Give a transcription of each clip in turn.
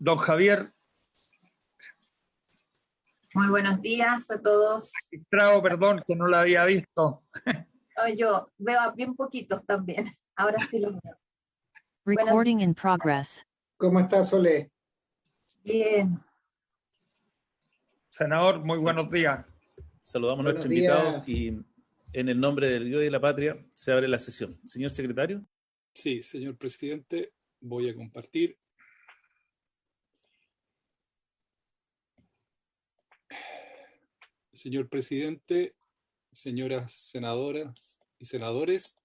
Don Javier. Muy buenos días a todos. Magistrado, perdón, que no la había visto. Yo veo a bien poquitos también. Ahora sí los veo. Recording in progress. ¿Cómo está, Solé? Bien. Senador, muy buenos días. Saludamos a nuestros invitados y en el nombre del Dios y de la Patria se abre la sesión. Señor secretario. Sí, señor presidente, voy a compartir. Señor presidente, señoras senadoras y senadores,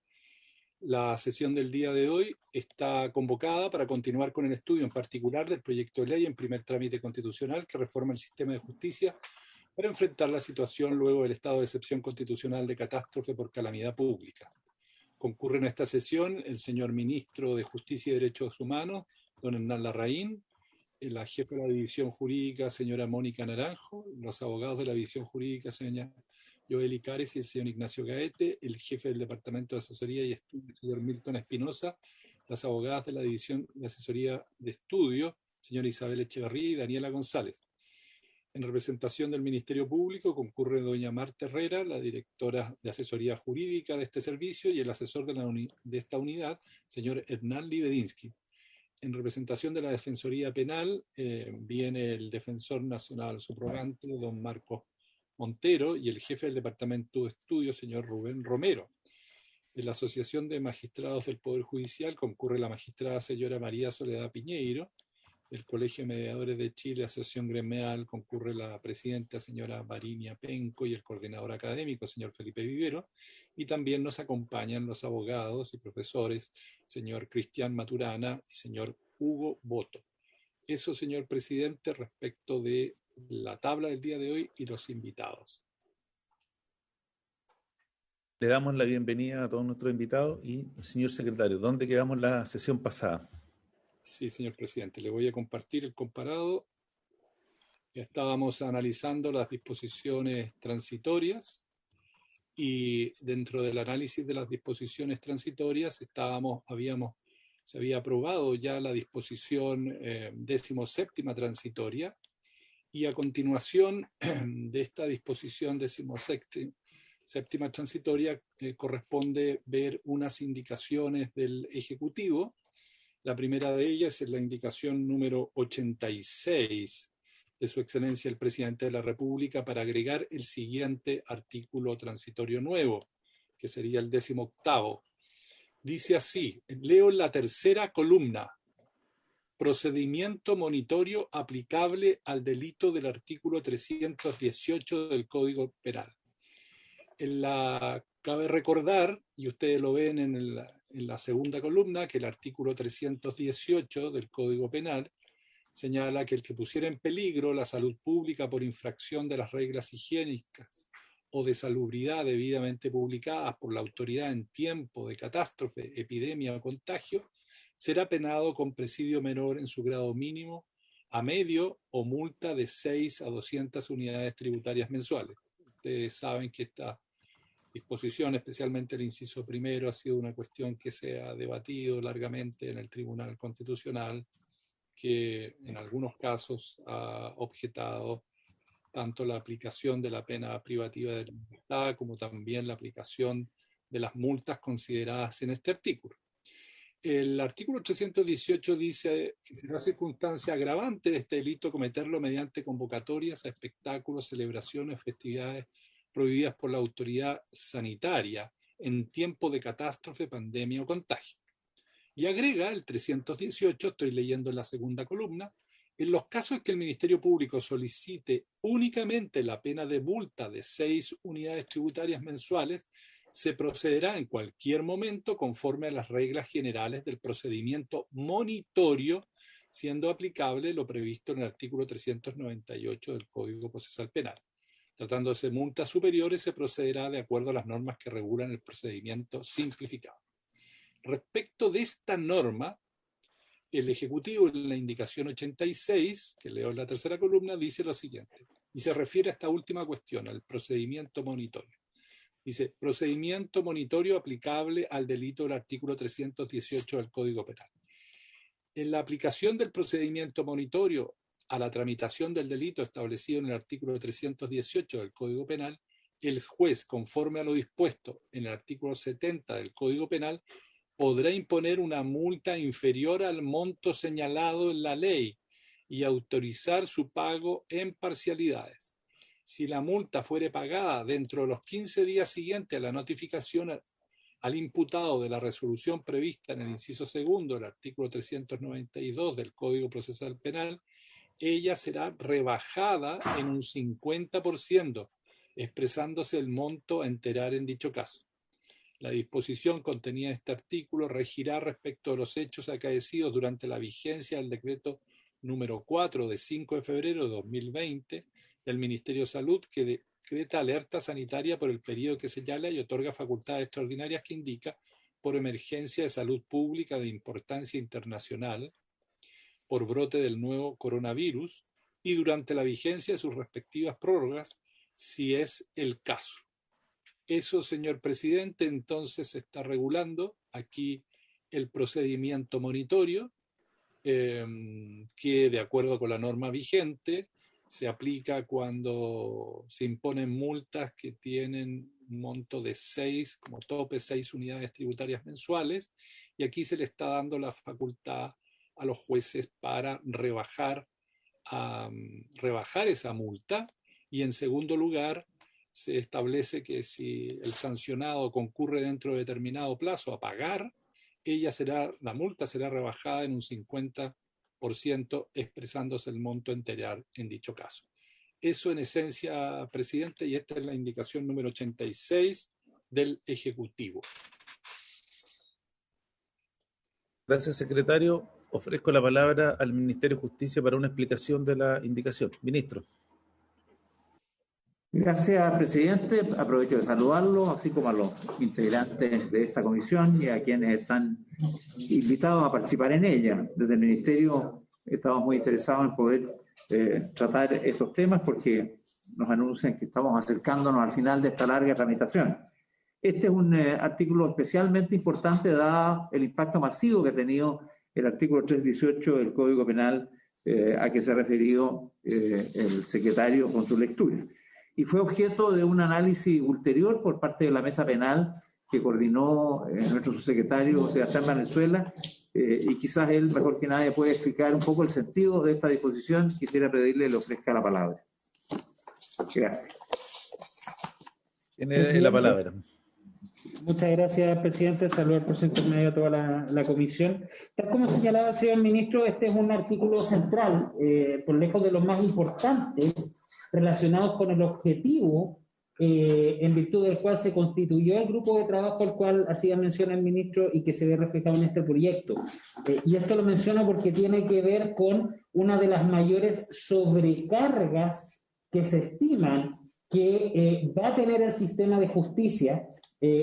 la sesión del día de hoy está convocada para continuar con el estudio en particular del proyecto de ley en primer trámite constitucional que reforma el sistema de justicia para enfrentar la situación luego del estado de excepción constitucional de catástrofe por calamidad pública. Concurren a esta sesión el señor ministro de Justicia y Derechos Humanos, don Hernán Larraín, la jefa de la división jurídica, señora Mónica Naranjo, los abogados de la división jurídica, señora Joely Cares y el señor Ignacio Gaete, el jefe del Departamento de Asesoría y Estudio, el señor Milton Espinosa, las abogadas de la división de Asesoría de Estudio, señora Isabel Echeverría y Daniela González. En representación del Ministerio Público concurre doña Marta Herrera, la directora de Asesoría Jurídica de este servicio, y el asesor de esta unidad, señor Hernán Libedinsky. En representación de la Defensoría Penal viene el Defensor Nacional Subrogante, don Marcos Montero, y el jefe del Departamento de Estudios, señor Rubén Romero. En la Asociación de Magistrados del Poder Judicial concurre la magistrada señora María Soledad Piñeiro. Del Colegio de Mediadores de Chile, Asociación Gremial, concurre la presidenta señora Varinia Penco y el coordinador académico, señor Felipe Vivero, y también nos acompañan los abogados y profesores, señor Cristian Maturana y señor Hugo Boto. Eso, señor presidente, respecto de la tabla del día de hoy y los invitados. Le damos la bienvenida a todos nuestros invitados y, señor secretario, ¿dónde quedamos la sesión pasada? Sí, señor presidente, le voy a compartir el comparado. Ya estábamos analizando las disposiciones transitorias y dentro del análisis de las disposiciones transitorias se había aprobado ya la disposición 17ª transitoria y a continuación de esta disposición 17ª transitoria corresponde ver unas indicaciones del Ejecutivo. La primera de ellas es la indicación número 86 de Su Excelencia el Presidente de la República para agregar el siguiente artículo transitorio nuevo, que sería el 18º. Dice así, leo la tercera columna: procedimiento monitorio aplicable al delito del artículo 318 del Código Penal. Cabe recordar, y ustedes lo ven en la segunda columna, que el artículo 318 del Código Penal señala que el que pusiera en peligro la salud pública por infracción de las reglas higiénicas o de salubridad debidamente publicadas por la autoridad en tiempo de catástrofe, epidemia o contagio, será penado con presidio menor en su grado mínimo a medio o multa de 6 a 200 unidades tributarias mensuales. Ustedes saben que esta disposición, especialmente el inciso primero, ha sido una cuestión que se ha debatido largamente en el Tribunal Constitucional, que en algunos casos ha objetado tanto la aplicación de la pena privativa de libertad como también la aplicación de las multas consideradas en este artículo. El artículo 318 dice que será circunstancia agravante de este delito cometerlo mediante convocatorias a espectáculos, celebraciones, festividades prohibidas por la autoridad sanitaria en tiempo de catástrofe, pandemia o contagio. Y agrega el 318, estoy leyendo en la segunda columna, en los casos en que el Ministerio Público solicite únicamente la pena de multa de 6 unidades tributarias mensuales, se procederá en cualquier momento conforme a las reglas generales del procedimiento monitorio, siendo aplicable lo previsto en el artículo 398 del Código Procesal Penal. Tratándose de multas superiores, se procederá de acuerdo a las normas que regulan el procedimiento simplificado. Respecto de esta norma, el Ejecutivo en la indicación 86, que leo en la tercera columna, dice lo siguiente, y se refiere a esta última cuestión, al procedimiento monitorio. Dice, procedimiento monitorio aplicable al delito del artículo 318 del Código Penal. En la aplicación del procedimiento monitorio a la tramitación del delito establecido en el artículo 318 del Código Penal, el juez, conforme a lo dispuesto en el artículo 70 del Código Penal, podrá imponer una multa inferior al monto señalado en la ley y autorizar su pago en parcialidades. Si la multa fuere pagada dentro de los 15 días siguientes a la notificación al imputado de la resolución prevista en el inciso segundo del artículo 392 del Código Procesal Penal, ella será rebajada en un 50%, expresándose el monto a enterar en dicho caso. La disposición contenida en este artículo regirá respecto de los hechos acaecidos durante la vigencia del decreto número 4 de 5 de febrero de 2020 del Ministerio de Salud, que decreta alerta sanitaria por el periodo que señala y otorga facultades extraordinarias que indica por emergencia de salud pública de importancia internacional, por brote del nuevo coronavirus y durante la vigencia de sus respectivas prórrogas, si es el caso. Eso, señor presidente, entonces se está regulando aquí el procedimiento monitorio, que de acuerdo con la norma vigente se aplica cuando se imponen multas que tienen un monto de 6, como tope 6 unidades tributarias mensuales, y aquí se le está dando la facultad a los jueces para rebajar esa multa, y en segundo lugar se establece que si el sancionado concurre dentro de determinado plazo a pagar, la multa será rebajada en un 50%, expresándose el monto a enterar en dicho caso. Eso en esencia, presidente, y esta es la indicación número 86 del Ejecutivo. Gracias, secretario. Ofrezco la palabra al Ministerio de Justicia para una explicación de la indicación. Ministro. Gracias, presidente. Aprovecho de saludarlo, así como a los integrantes de esta comisión y a quienes están invitados a participar en ella. Desde el Ministerio estamos muy interesados en poder tratar estos temas porque nos anuncian que estamos acercándonos al final de esta larga tramitación. Este es un artículo especialmente importante dado el impacto masivo que ha tenido el artículo 318 del Código Penal a que se ha referido el secretario con su lectura. Y fue objeto de un análisis ulterior por parte de la Mesa Penal que coordinó nuestro subsecretario Sebastián Valenzuela, y quizás él, mejor que nadie, puede explicar un poco el sentido de esta disposición. Quisiera pedirle que le ofrezca la palabra. Gracias. Tiene la palabra. Muchas gracias, presidente. Saludos por su intermedio a toda la comisión. Tal como señalaba el señor ministro, este es un artículo central, por lejos de los más importantes, relacionados con el objetivo en virtud del cual se constituyó el grupo de trabajo al cual hacía mención el ministro y que se ve reflejado en este proyecto. Y esto lo menciono porque tiene que ver con una de las mayores sobrecargas que se estiman que va a tener el sistema de justicia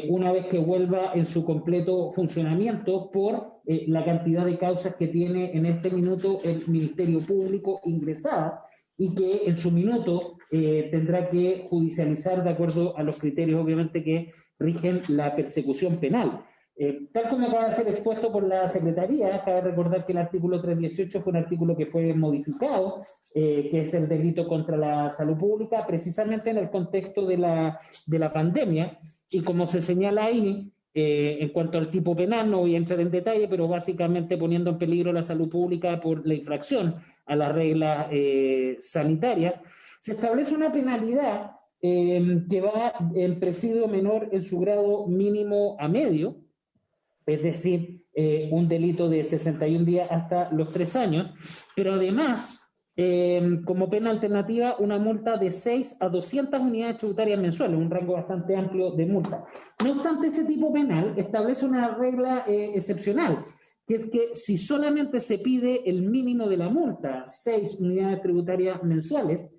una vez que vuelva en su completo funcionamiento por la cantidad de causas que tiene en este minuto el Ministerio Público ingresada, y que en su minuto tendrá que judicializar de acuerdo a los criterios, obviamente, que rigen la persecución penal. Tal como acaba de ser expuesto por la Secretaría, cabe recordar que el artículo 318 fue un artículo que fue modificado, que es el delito contra la salud pública, precisamente en el contexto de la pandemia, y como se señala ahí, en cuanto al tipo penal, no voy a entrar en detalle, pero básicamente poniendo en peligro la salud pública por la infracción a las reglas sanitarias, se establece una penalidad que va en presidio menor en su grado mínimo a medio, es decir, un delito de 61 días hasta los 3 años, pero además, como pena alternativa, una multa de 6 a 200 unidades tributarias mensuales, un rango bastante amplio de multa. No obstante, ese tipo penal establece una regla excepcional, que es que si solamente se pide el mínimo de la multa, 6 unidades tributarias mensuales,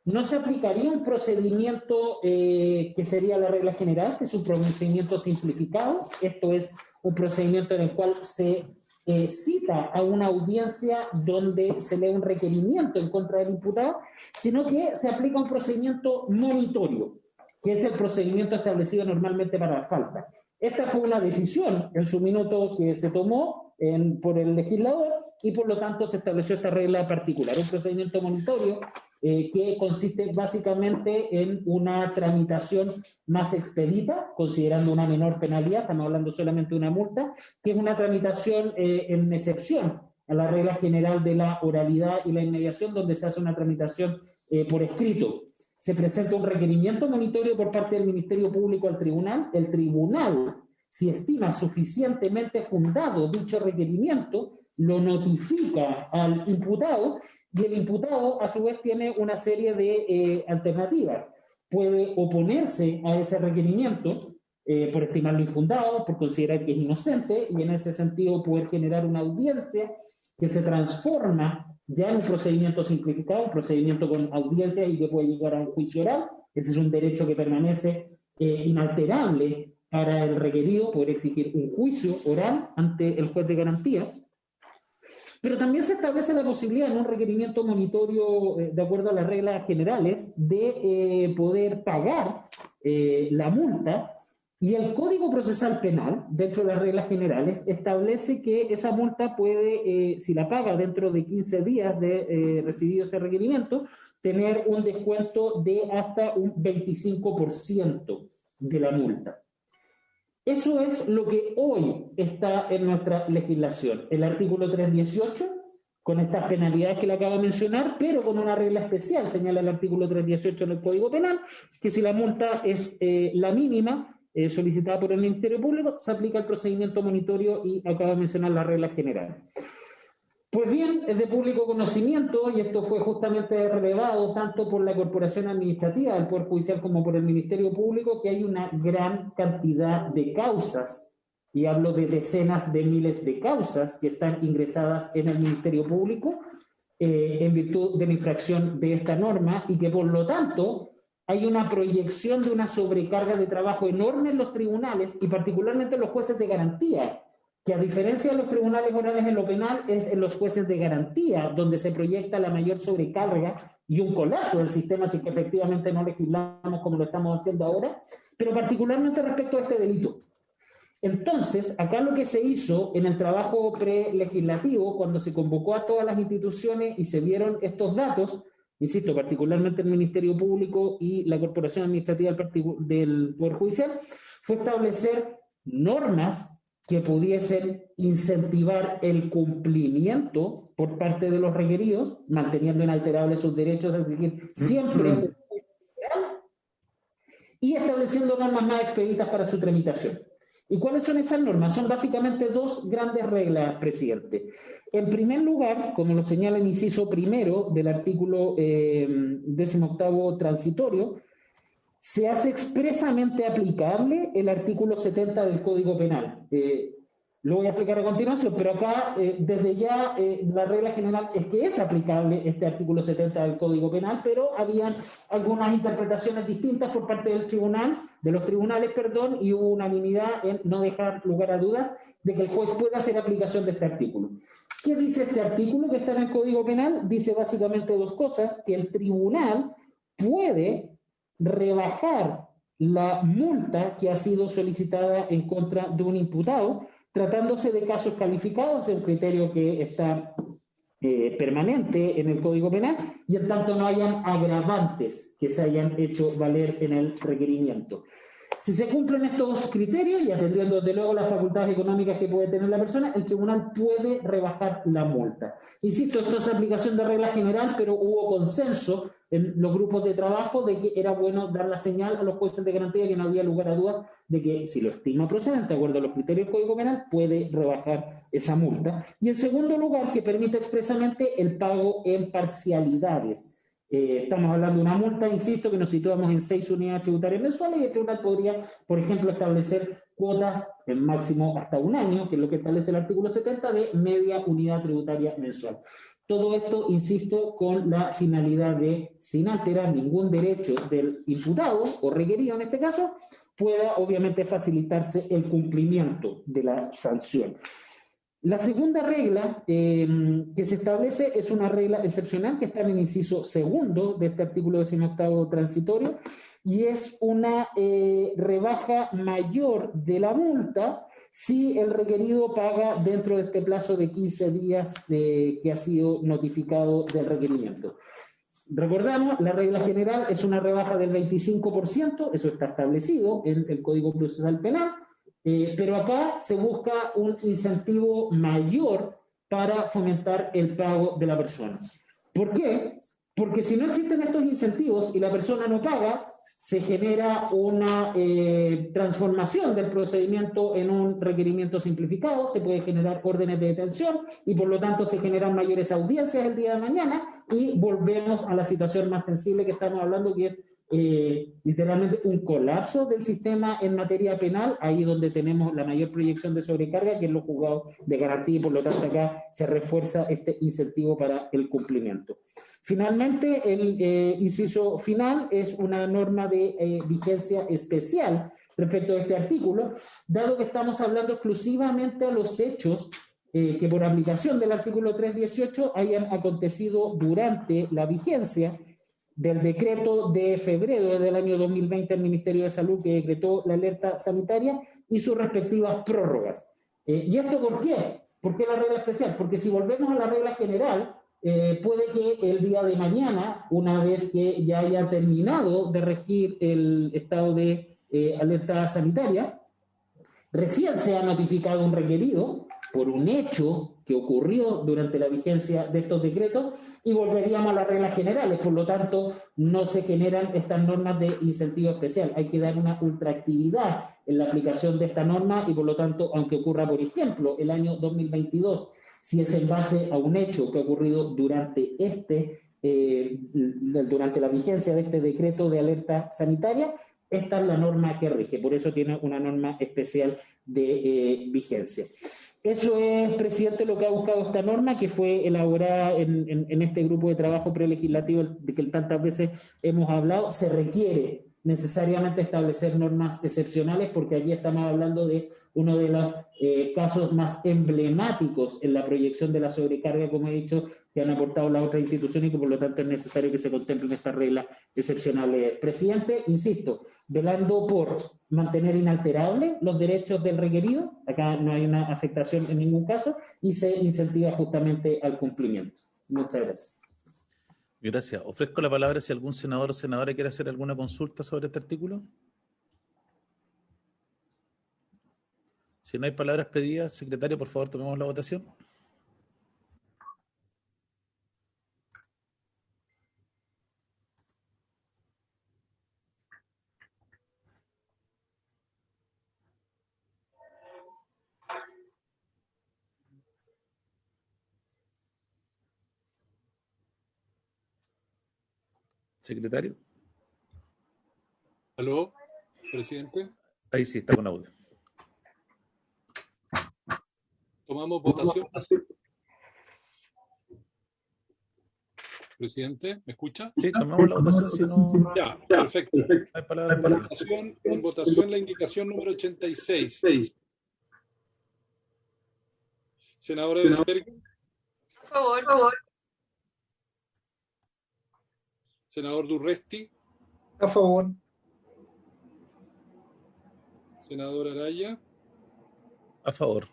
no se aplicaría un procedimiento que sería la regla general, que es un procedimiento simplificado. Esto es un procedimiento en el cual se cita a una audiencia donde se lee un requerimiento en contra del imputado, sino que se aplica un procedimiento monitorio, que es el procedimiento establecido normalmente para la falta. Esta fue una decisión en su minuto que se tomó por el legislador, y por lo tanto se estableció esta regla particular, un procedimiento monitorio que consiste básicamente en una tramitación más expedita, considerando una menor penalidad, estamos hablando solamente de una multa, que es una tramitación en excepción a la regla general de la oralidad y la inmediación, donde se hace una tramitación por escrito. Se presenta un requerimiento monitorio por parte del Ministerio Público al tribunal. El tribunal, si estima suficientemente fundado dicho requerimiento, lo notifica al imputado y el imputado a su vez tiene una serie de alternativas. Puede oponerse a ese requerimiento por estimarlo infundado, por considerar que es inocente y en ese sentido poder generar una audiencia que se transforma ya en un procedimiento simplificado, un procedimiento con audiencia y que puede llegar a un juicio oral. Ese es un derecho que permanece inalterable para el requerido, poder exigir un juicio oral ante el juez de garantía. Pero también se establece la posibilidad en un requerimiento monitorio, de acuerdo a las reglas generales, de poder pagar la multa. Y el Código Procesal Penal, dentro de las reglas generales, establece que esa multa puede, si la paga dentro de 15 días de recibido ese requerimiento, tener un descuento de hasta un 25% de la multa. Eso es lo que hoy está en nuestra legislación. El artículo 318, con estas penalidades que le acabo de mencionar, pero con una regla especial, señala el artículo 318 en el Código Penal, que si la multa es la mínima, solicitada por el Ministerio Público, se aplica el procedimiento monitorio y acabo de mencionar las reglas generales. Pues bien, es de público conocimiento, y esto fue justamente relevado tanto por la Corporación Administrativa del Poder Judicial como por el Ministerio Público, que hay una gran cantidad de causas, y hablo de decenas de miles de causas que están ingresadas en el Ministerio Público en virtud de la infracción de esta norma, y que por lo tanto hay una proyección de una sobrecarga de trabajo enorme en los tribunales y particularmente en los jueces de garantía, que a diferencia de los tribunales orales en lo penal, es en los jueces de garantía donde se proyecta la mayor sobrecarga y un colapso del sistema si que efectivamente no legislamos como lo estamos haciendo ahora, pero particularmente respecto a este delito. Entonces, acá lo que se hizo en el trabajo prelegislativo, cuando se convocó a todas las instituciones y se vieron estos datos, insisto, particularmente el Ministerio Público y la Corporación Administrativa del Poder Judicial, fue establecer normas que pudiesen incentivar el cumplimiento por parte de los requeridos, manteniendo inalterables sus derechos a exigir siempre y estableciendo normas más expeditas para su tramitación. ¿Y cuáles son esas normas? Son básicamente dos grandes reglas, presidente. En primer lugar, como lo señala el inciso primero del artículo 18º transitorio, se hace expresamente aplicable el artículo 70 del Código Penal. Lo voy a explicar a continuación, pero acá desde ya la regla general es que es aplicable este artículo 70 del Código Penal, pero habían algunas interpretaciones distintas por parte del tribunal, de los tribunales, perdón, y hubo unanimidad en no dejar lugar a dudas de que el juez pueda hacer aplicación de este artículo. ¿Qué dice este artículo que está en el Código Penal? Dice básicamente dos cosas: que el tribunal puede rebajar la multa que ha sido solicitada en contra de un imputado, tratándose de casos calificados, es un criterio que está permanente en el Código Penal, y en tanto no hayan agravantes que se hayan hecho valer en el requerimiento. Si se cumplen estos criterios, y atendiendo desde luego las facultades económicas que puede tener la persona, el tribunal puede rebajar la multa. Insisto, esto es aplicación de regla general, pero hubo consenso en los grupos de trabajo de que era bueno dar la señal a los jueces de garantía, que no había lugar a dudas de que si lo estima procedente, de acuerdo a los criterios del Código Penal, puede rebajar esa multa. Y en segundo lugar, que permite expresamente el pago en parcialidades. Estamos hablando de una multa, insisto, que nos situamos en 6 unidades tributarias mensuales, y el tribunal podría, por ejemplo, establecer cuotas en máximo hasta un año, que es lo que establece el artículo 70, de media unidad tributaria mensual. Todo esto, insisto, con la finalidad de, sin alterar ningún derecho del imputado o requerido en este caso, pueda obviamente facilitarse el cumplimiento de la sanción. La segunda regla que se establece es una regla excepcional que está en el inciso segundo de este artículo 18º transitorio, y es una rebaja mayor de la multa si el requerido paga dentro de este plazo de 15 días que ha sido notificado del requerimiento. Recordamos, la regla general es una rebaja del 25%, eso está establecido en el Código Procesal Penal, pero acá se busca un incentivo mayor para fomentar el pago de la persona. ¿Por qué? Porque si no existen estos incentivos y la persona no paga, se genera una transformación del procedimiento en un requerimiento simplificado, se puede generar órdenes de detención y por lo tanto se generan mayores audiencias el día de mañana y volvemos a la situación más sensible que estamos hablando, que es literalmente un colapso del sistema en materia penal, ahí donde tenemos la mayor proyección de sobrecarga, que es los juzgados de garantía, y por lo tanto acá se refuerza este incentivo para el cumplimiento. Finalmente, el inciso final es una norma de vigencia especial respecto a este artículo, dado que estamos hablando exclusivamente a los hechos que por aplicación del artículo 318 hayan acontecido durante la vigencia del decreto de febrero del año 2020 del Ministerio de Salud que decretó la alerta sanitaria y sus respectivas prórrogas. ¿Y esto por qué? ¿Por qué la regla especial? Porque si volvemos a la regla general, puede que el día de mañana, una vez que ya haya terminado de regir el estado de alerta sanitaria, recién se ha notificado un requerido por un hecho que ocurrió durante la vigencia de estos decretos y volveríamos a las reglas generales. Por lo tanto, no se generan estas normas de incentivo especial. Hay que dar una ultraactividad en la aplicación de esta norma y por lo tanto, aunque ocurra, por ejemplo, el año 2022, si es en base a un hecho que ha ocurrido durante durante la vigencia de este decreto de alerta sanitaria, esta es la norma que rige, por eso tiene una norma especial de vigencia. Eso es, presidente, lo que ha buscado esta norma, que fue elaborada en este grupo de trabajo prelegislativo de que tantas veces hemos hablado. Se requiere necesariamente establecer normas excepcionales porque aquí estamos hablando de uno de los casos más emblemáticos en la proyección de la sobrecarga, como he dicho, que han aportado las otras instituciones y que por lo tanto es necesario que se contemplen estas reglas excepcionales. Presidente, insisto, velando por mantener inalterables los derechos del requerido, acá no hay una afectación en ningún caso, y se incentiva justamente al cumplimiento. Muchas gracias. Gracias. Ofrezco la palabra si algún senador o senadora quiere hacer alguna consulta sobre este artículo. Si no hay palabras pedidas, secretario, por favor, tomemos la votación. Secretario. ¿Aló, presidente? Ahí sí, está con audio. Tomamos votación. Presidente, ¿me escucha? Sí, tomamos la votación. Si no... Ya, perfecto. Hay palabras. En votación la indicación número 86. Senadora Eusberger. A favor. Senador Durresti. A favor. Senador Araya. A favor.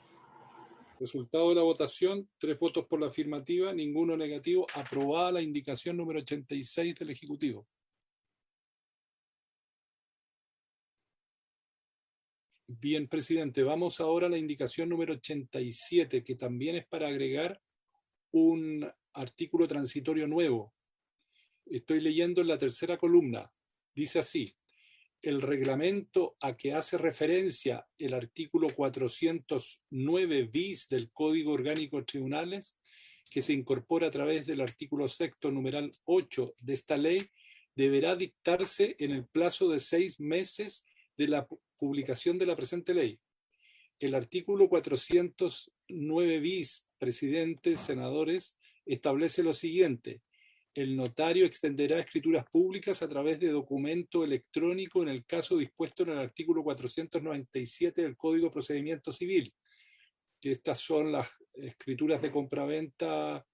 Resultado de la votación, 3 votos por la afirmativa, ninguno negativo. Aprobada la indicación número 86 del Ejecutivo. Bien, presidente, vamos ahora a la indicación número 87, que también es para agregar un artículo transitorio nuevo. Estoy leyendo en la tercera columna. Dice así: el reglamento a que hace referencia el artículo 409 bis del Código Orgánico de Tribunales, que se incorpora a través del artículo 6º, numeral 8 de esta ley, deberá dictarse en el plazo de 6 meses de la publicación de la presente ley. El artículo 409 bis, presidente, senadores, establece lo siguiente: el notario extenderá escrituras públicas a través de documento electrónico en el caso dispuesto en el artículo 497 del Código de Procedimiento Civil. Que estas son las escrituras de compraventa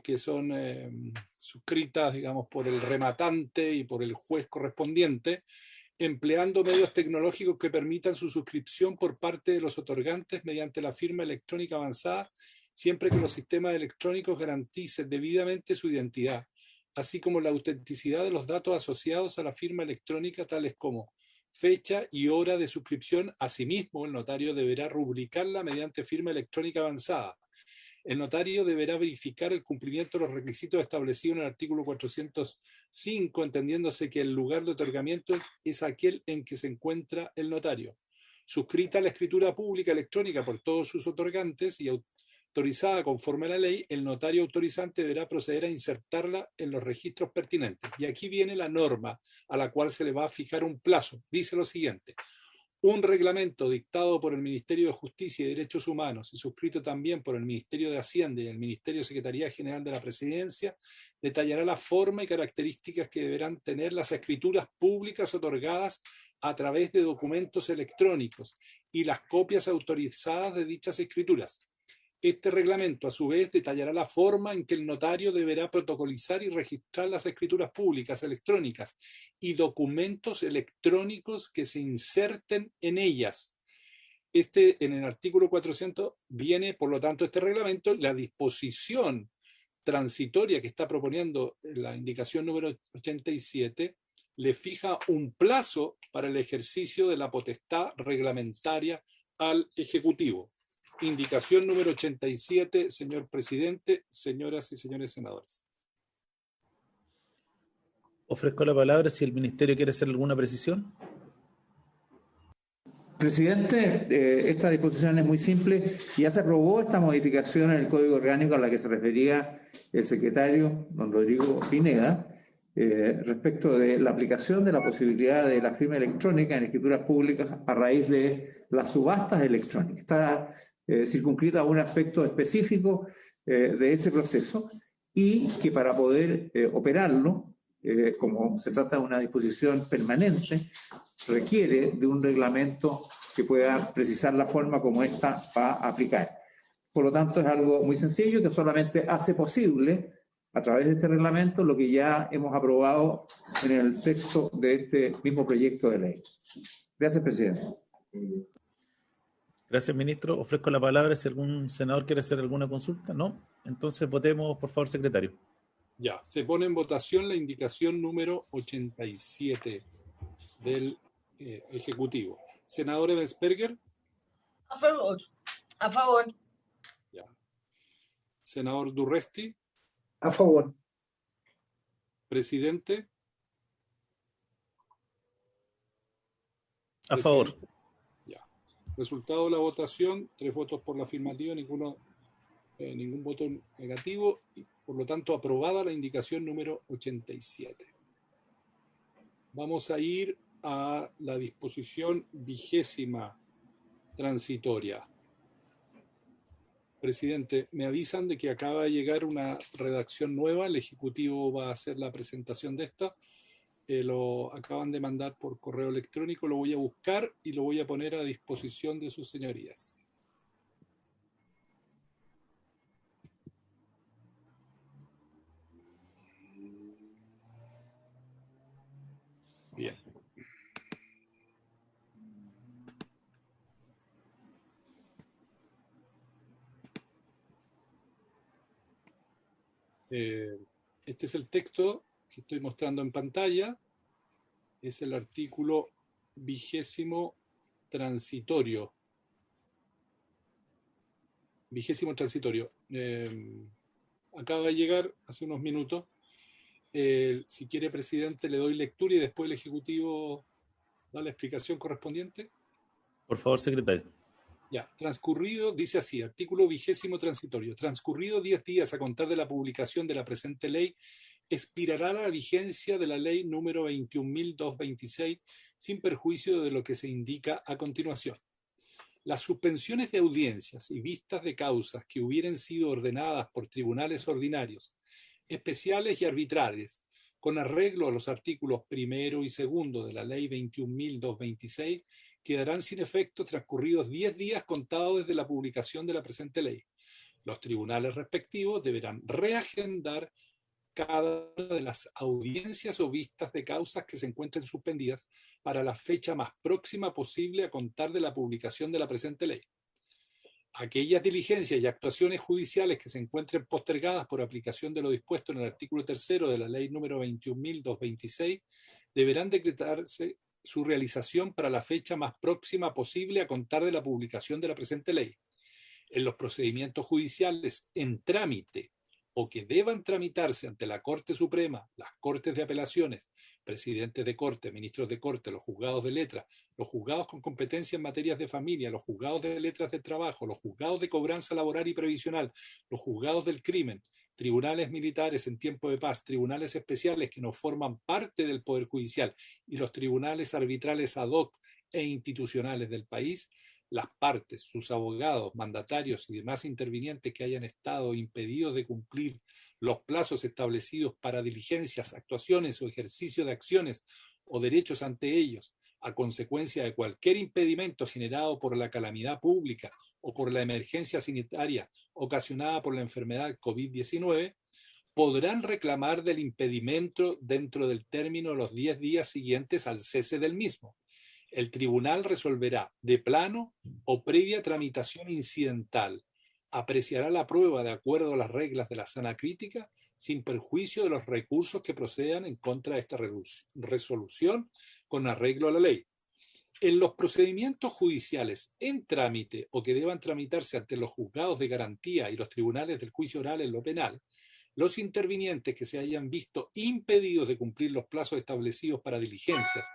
que son suscritas, digamos, por el rematante y por el juez correspondiente, empleando medios tecnológicos que permitan su suscripción por parte de los otorgantes mediante la firma electrónica avanzada, siempre que los sistemas electrónicos garanticen debidamente su identidad, así como la autenticidad de los datos asociados a la firma electrónica, tales como fecha y hora de suscripción. Asimismo, el notario deberá rubricarla mediante firma electrónica avanzada. El notario deberá verificar el cumplimiento de los requisitos establecidos en el artículo 405, entendiéndose que el lugar de otorgamiento es aquel en que se encuentra el notario. Suscrita la escritura pública electrónica por todos sus otorgantes y autorizada conforme a la ley, el notario autorizante deberá proceder a insertarla en los registros pertinentes. Y aquí viene la norma a la cual se le va a fijar un plazo. Dice lo siguiente: un reglamento dictado por el Ministerio de Justicia y Derechos Humanos y suscrito también por el Ministerio de Hacienda y el Ministerio de Secretaría General de la Presidencia detallará la forma y características que deberán tener las escrituras públicas otorgadas a través de documentos electrónicos y las copias autorizadas de dichas escrituras. Este reglamento, a su vez, detallará la forma en que el notario deberá protocolizar y registrar las escrituras públicas electrónicas y documentos electrónicos que se inserten en ellas. En el artículo 400 viene, por lo tanto, este reglamento, la disposición transitoria que está proponiendo la indicación número 87, le fija un plazo para el ejercicio de la potestad reglamentaria al Ejecutivo. Indicación número 87, señor presidente, señoras y señores senadores. Ofrezco la palabra si el Ministerio quiere hacer alguna precisión. Presidente, esta disposición es muy simple. Ya se aprobó esta modificación en el Código Orgánico a la que se refería el secretario, don Rodrigo Pineda, respecto de la aplicación de la posibilidad de la firma electrónica en escrituras públicas a raíz de las subastas electrónicas. Está circunscrita a un aspecto específico de ese proceso y que para poder operarlo, como se trata de una disposición permanente, requiere de un reglamento que pueda precisar la forma como ésta va a aplicar. Por lo tanto, es algo muy sencillo que solamente hace posible, a través de este reglamento, lo que ya hemos aprobado en el texto de este mismo proyecto de ley. Gracias, presidente. Gracias, ministro. Ofrezco la palabra si algún senador quiere hacer alguna consulta. ¿No? Entonces votemos, por favor, secretario. Ya, se pone en votación la indicación número 87 del Ejecutivo. Senador Ebensperger. A favor. A favor. Ya. Senador Durresti. A favor. Presidente. A favor. Ya. Resultado de la votación: 3 votos por la afirmativa, ningún voto negativo. Y, por lo tanto, aprobada la indicación número 87. Vamos a ir a la disposición 20ª transitoria. Presidente, me avisan de que acaba de llegar una redacción nueva. El Ejecutivo va a hacer la presentación de esta. Lo acaban de mandar por correo electrónico. Lo voy a buscar y lo voy a poner a disposición de sus señorías. Bien. Este es el texto que estoy mostrando en pantalla. Es el artículo 20º transitorio. 20º transitorio. Acaba de llegar hace unos minutos. Si quiere, presidente, le doy lectura y después el Ejecutivo da la explicación correspondiente. Por favor, secretario. Ya, transcurrido, dice así, artículo 20º transitorio. Transcurrido 10 días a contar de la publicación de la presente ley, expirará la vigencia de la ley número 21.226 sin perjuicio de lo que se indica a continuación. Las suspensiones de audiencias y vistas de causas que hubieran sido ordenadas por tribunales ordinarios, especiales y arbitrales, con arreglo a los artículos 1º y 2º de la ley 21.226, quedarán sin efecto transcurridos 10 días contados desde la publicación de la presente ley. Los tribunales respectivos deberán reagendar cada una de las audiencias o vistas de causas que se encuentren suspendidas para la fecha más próxima posible a contar de la publicación de la presente ley. Aquellas diligencias y actuaciones judiciales que se encuentren postergadas por aplicación de lo dispuesto en el artículo 3º de la ley número 21.226 deberán decretarse su realización para la fecha más próxima posible a contar de la publicación de la presente ley. En los procedimientos judiciales en trámite o que deban tramitarse ante la Corte Suprema, las Cortes de Apelaciones, presidentes de Corte, ministros de Corte, los juzgados de letras, los juzgados con competencia en materias de familia, los juzgados de letras de trabajo, los juzgados de cobranza laboral y previsional, los juzgados del crimen, tribunales militares en tiempo de paz, tribunales especiales que no forman parte del Poder Judicial y los tribunales arbitrales ad hoc e institucionales del país, las partes, sus abogados, mandatarios y demás intervinientes que hayan estado impedidos de cumplir los plazos establecidos para diligencias, actuaciones o ejercicio de acciones o derechos ante ellos, a consecuencia de cualquier impedimento generado por la calamidad pública o por la emergencia sanitaria ocasionada por la enfermedad COVID-19, podrán reclamar del impedimento dentro del término de los 10 días siguientes al cese del mismo. El tribunal resolverá de plano o previa tramitación incidental. Apreciará la prueba de acuerdo a las reglas de la sana crítica, sin perjuicio de los recursos que procedan en contra de esta resolución con arreglo a la ley. En los procedimientos judiciales en trámite o que deban tramitarse ante los juzgados de garantía y los tribunales del juicio oral en lo penal, los intervinientes que se hayan visto impedidos de cumplir los plazos establecidos para diligencias,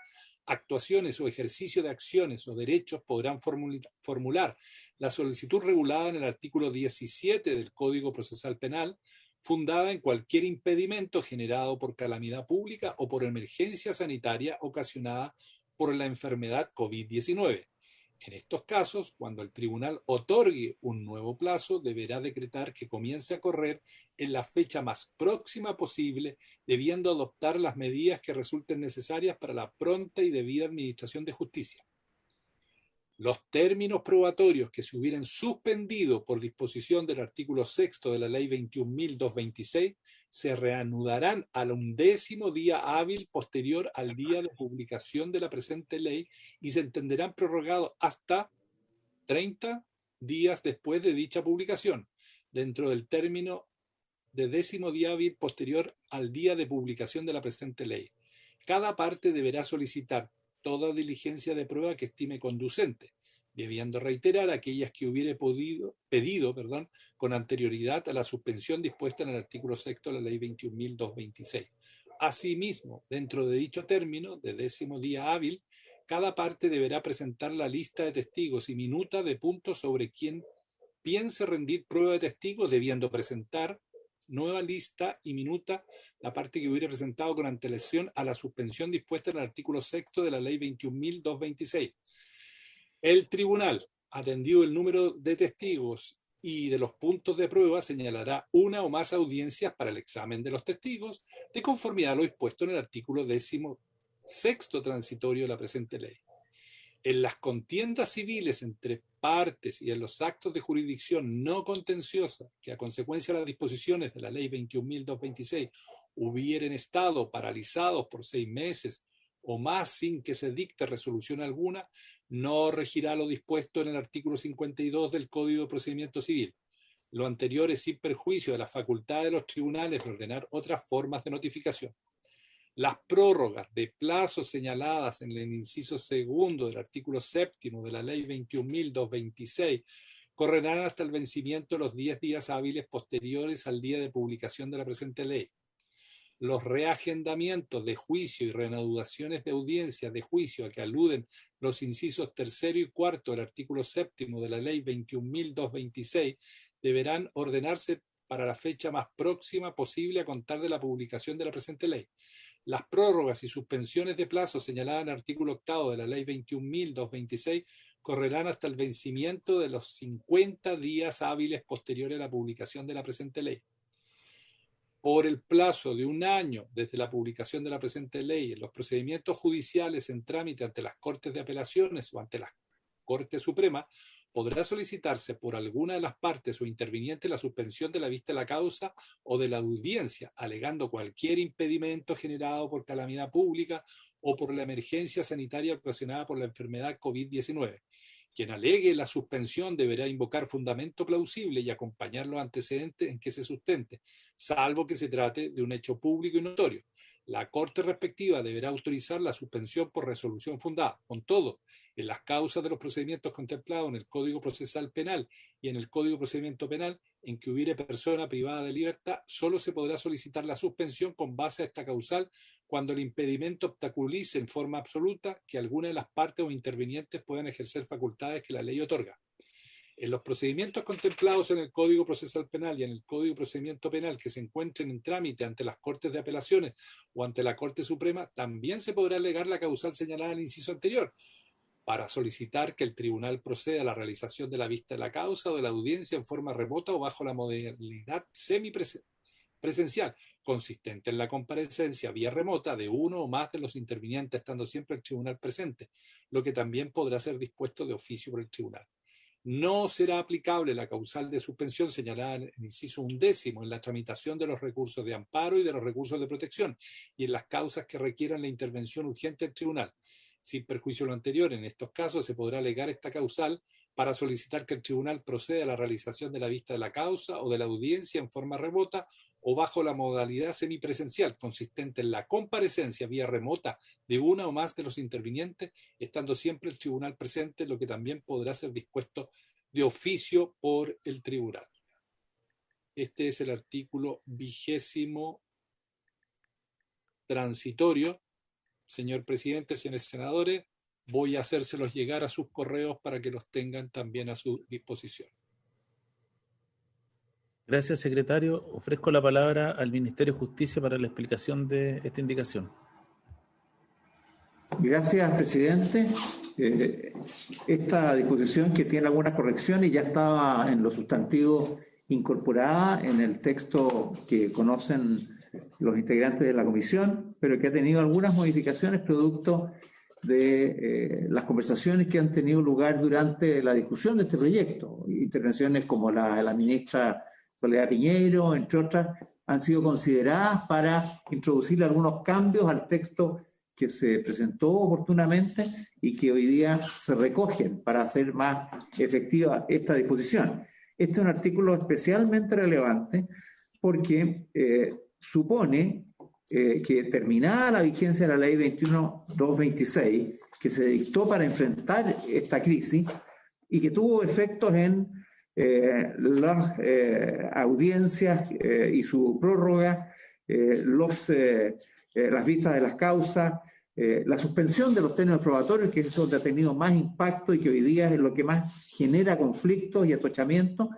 actuaciones o ejercicio de acciones o derechos podrán formular la solicitud regulada en el artículo 17 del Código Procesal Penal, fundada en cualquier impedimento generado por calamidad pública o por emergencia sanitaria ocasionada por la enfermedad COVID-19. En estos casos, cuando el tribunal otorgue un nuevo plazo, deberá decretar que comience a correr en la fecha más próxima posible, debiendo adoptar las medidas que resulten necesarias para la pronta y debida administración de justicia. Los términos probatorios que se hubieran suspendido por disposición del artículo 6º de la ley 21.226 se reanudarán al 11º día hábil posterior al día de publicación de la presente ley y se entenderán prorrogados hasta 30 días después de dicha publicación, dentro del término de 10º día hábil posterior al día de publicación de la presente ley. Cada parte deberá solicitar toda diligencia de prueba que estime conducente, debiendo reiterar aquellas que hubiere pedido con anterioridad a la suspensión dispuesta en el artículo 6º de la ley 21.226. Asimismo, dentro de dicho término, de 10º día hábil, cada parte deberá presentar la lista de testigos y minuta de puntos sobre quien piense rendir prueba de testigo, debiendo presentar nueva lista y minuta la parte que hubiera presentado con antelación a la suspensión dispuesta en el artículo 6º de la ley 21.226. El tribunal, atendido el número de testigos y de los puntos de prueba, señalará una o más audiencias para el examen de los testigos, de conformidad a lo dispuesto en el artículo 16º transitorio de la presente ley. En las contiendas civiles entre partes y en los actos de jurisdicción no contenciosa que a consecuencia de las disposiciones de la ley 21.226 hubieren estado paralizados por 6 meses o más sin que se dicte resolución alguna, no regirá lo dispuesto en el artículo 52 del Código de Procedimiento Civil. Lo anterior es sin perjuicio de la facultad de los tribunales de ordenar otras formas de notificación. Las prórrogas de plazos señaladas en el inciso segundo del artículo 7º de la ley 21.226 correrán hasta el vencimiento de los 10 días hábiles posteriores al día de publicación de la presente ley. Los reagendamientos de juicio y reanudaciones de audiencias de juicio a que aluden los incisos 3º y 4º del artículo 7º de la ley 21.226 deberán ordenarse para la fecha más próxima posible a contar de la publicación de la presente ley. Las prórrogas y suspensiones de plazo señaladas en el artículo 8º de la ley 21.226 correrán hasta el vencimiento de los 50 días hábiles posteriores a la publicación de la presente ley. Por el plazo de 1 año desde la publicación de la presente ley en los procedimientos judiciales en trámite ante las Cortes de Apelaciones o ante la Corte Suprema, podrá solicitarse por alguna de las partes o interviniente la suspensión de la vista de la causa o de la audiencia, alegando cualquier impedimento generado por calamidad pública o por la emergencia sanitaria ocasionada por la enfermedad COVID-19. Quien alegue la suspensión deberá invocar fundamento plausible y acompañar los antecedentes en que se sustente, salvo que se trate de un hecho público y notorio. La Corte respectiva deberá autorizar la suspensión por resolución fundada. Con todo, en las causas de los procedimientos contemplados en el Código Procesal Penal y en el Código Procedimiento Penal en que hubiere persona privada de libertad, solo se podrá solicitar la suspensión con base a esta causal cuando el impedimento obstaculice en forma absoluta que alguna de las partes o intervinientes puedan ejercer facultades que la ley otorga. En los procedimientos contemplados en el Código Procesal Penal y en el Código Procedimiento Penal que se encuentren en trámite ante las Cortes de Apelaciones o ante la Corte Suprema, también se podrá alegar la causal señalada en el inciso anterior, para solicitar que el tribunal proceda a la realización de la vista de la causa o de la audiencia en forma remota o bajo la modalidad semipresencial, consistente en la comparecencia vía remota de uno o más de los intervinientes, estando siempre el tribunal presente, lo que también podrá ser dispuesto de oficio por el tribunal. No será aplicable la causal de suspensión señalada en el inciso 11 en la tramitación de los recursos de amparo y de los recursos de protección y en las causas que requieran la intervención urgente del tribunal. Sin perjuicio de lo anterior, en estos casos se podrá alegar esta causal para solicitar que el tribunal proceda a la realización de la vista de la causa o de la audiencia en forma remota o bajo la modalidad semipresencial, consistente en la comparecencia vía remota de una o más de los intervinientes, estando siempre el tribunal presente, lo que también podrá ser dispuesto de oficio por el tribunal. Este es el artículo 20 transitorio. Señor presidente, señores senadores, voy a hacérselos llegar a sus correos para que los tengan también a su disposición. Gracias, secretario. Ofrezco la palabra al Ministerio de Justicia para la explicación de esta indicación. Gracias, presidente. Esta disposición, que tiene algunas correcciones, ya estaba en los sustantivos incorporada en el texto que conocen los integrantes de la comisión, pero que ha tenido algunas modificaciones producto de las conversaciones que han tenido lugar durante la discusión de este proyecto. Intervenciones como la de la ministra Soledad Piñeiro, entre otras, han sido consideradas para introducir algunos cambios al texto que se presentó oportunamente y que hoy día se recogen para hacer más efectiva esta disposición. Este es un artículo especialmente relevante porque supone que terminada la vigencia de la ley 21.226, que se dictó para enfrentar esta crisis y que tuvo efectos en las audiencias y su prórroga, las vistas de las causas, la suspensión de los términos probatorios, que es donde ha tenido más impacto y que hoy día es lo que más genera conflictos y atochamientos,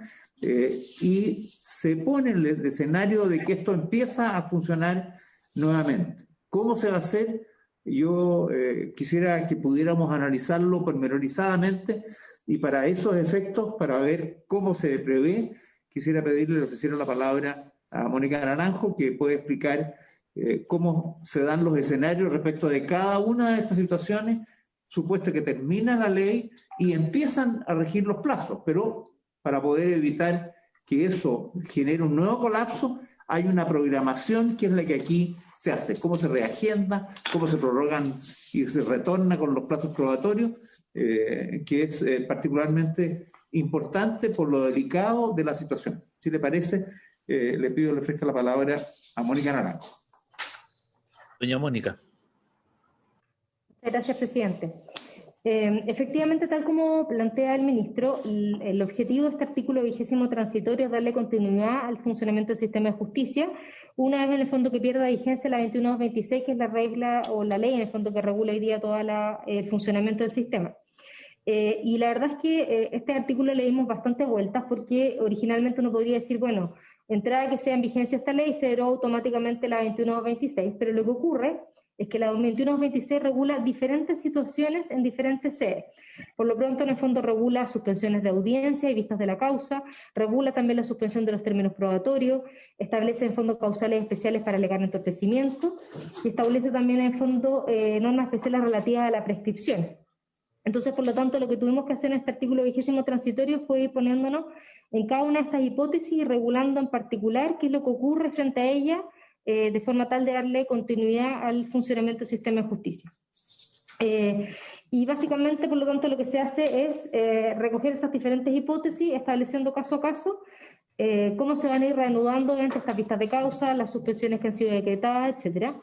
y se pone en el escenario de que esto empieza a funcionar nuevamente. ¿Cómo se va a hacer? Yo quisiera que pudiéramos analizarlo pormenorizadamente y para esos efectos, para ver cómo se prevé, quisiera pedirle, le ofreciera la palabra a Mónica Naranjo, que puede explicar cómo se dan los escenarios respecto de cada una de estas situaciones, supuesto que termina la ley y empiezan a regir los plazos, pero para poder evitar que eso genere un nuevo colapso, hay una programación que es la que aquí se hace, cómo se reagenda, cómo se prorrogan y se retorna con los plazos probatorios, que es particularmente importante por lo delicado de la situación. Si le parece, le pido que le ofrezca la palabra a Mónica Naranjo. Doña Mónica. Gracias, presidente. Efectivamente, tal como plantea el ministro, el objetivo de este artículo 20 transitorio es darle continuidad al funcionamiento del sistema de justicia, una vez en el fondo que pierda vigencia la 21.226, que es la regla o la ley en el fondo que regula hoy día todo el funcionamiento del sistema. Y la verdad es que este artículo le dimos bastante vueltas porque originalmente uno podría decir, bueno, entrada que sea en vigencia esta ley, se derogó automáticamente la 21.226, pero lo que ocurre es que la 21.226 regula diferentes situaciones en diferentes sedes. Por lo pronto, en el fondo, regula suspensiones de audiencia y vistas de la causa, regula también la suspensión de los términos probatorios, establece en fondo causales especiales para alegar entorpecimiento y establece también en fondo normas especiales relativas a la prescripción. Entonces, por lo tanto, lo que tuvimos que hacer en este artículo 20º transitorio fue ir poniéndonos en cada una de estas hipótesis y regulando en particular qué es lo que ocurre frente a ella, de forma tal de darle continuidad al funcionamiento del sistema de justicia. Y básicamente, por lo tanto, lo que se hace es recoger esas diferentes hipótesis, estableciendo caso a caso cómo se van a ir reanudando entre estas vistas de causa, las suspensiones que han sido decretadas, etcétera.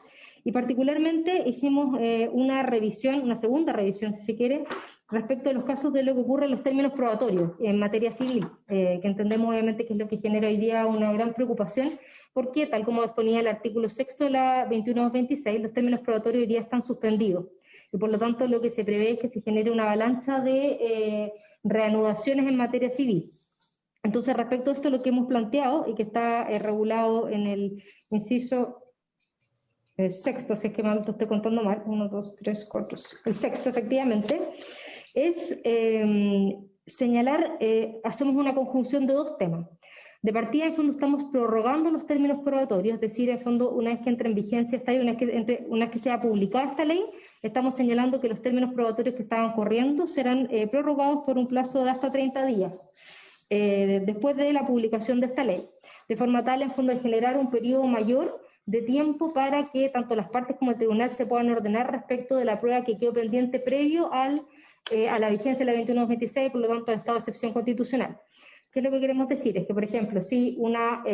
Y particularmente hicimos una revisión, una segunda revisión, si se quiere, respecto a los casos de lo que ocurre en los términos probatorios en materia civil, que entendemos obviamente que es lo que genera hoy día una gran preocupación, porque tal como exponía el artículo 6 de la 21-26, los términos probatorios hoy día están suspendidos. Y por lo tanto lo que se prevé es que se genere una avalancha de reanudaciones en materia civil. Entonces, respecto a esto, lo que hemos planteado y que está regulado en el inciso sexto, si es que me lo estoy contando mal, 1, 2, 3, 4, el sexto efectivamente, es señalar, hacemos una conjunción de dos temas. De partida, en fondo, estamos prorrogando los términos probatorios, es decir, en fondo, una vez que entre en vigencia esta ley, una vez que sea publicada esta ley, estamos señalando que los términos probatorios que estaban corriendo serán prorrogados por un plazo de hasta 30 días después de la publicación de esta ley, de forma tal, en fondo, de generar un periodo mayor de tiempo para que tanto las partes como el tribunal se puedan ordenar respecto de la prueba que quedó pendiente previo a la vigencia de la 21-26, por lo tanto, al estado de excepción constitucional. ¿Qué es lo que queremos decir? Es que, por ejemplo, si una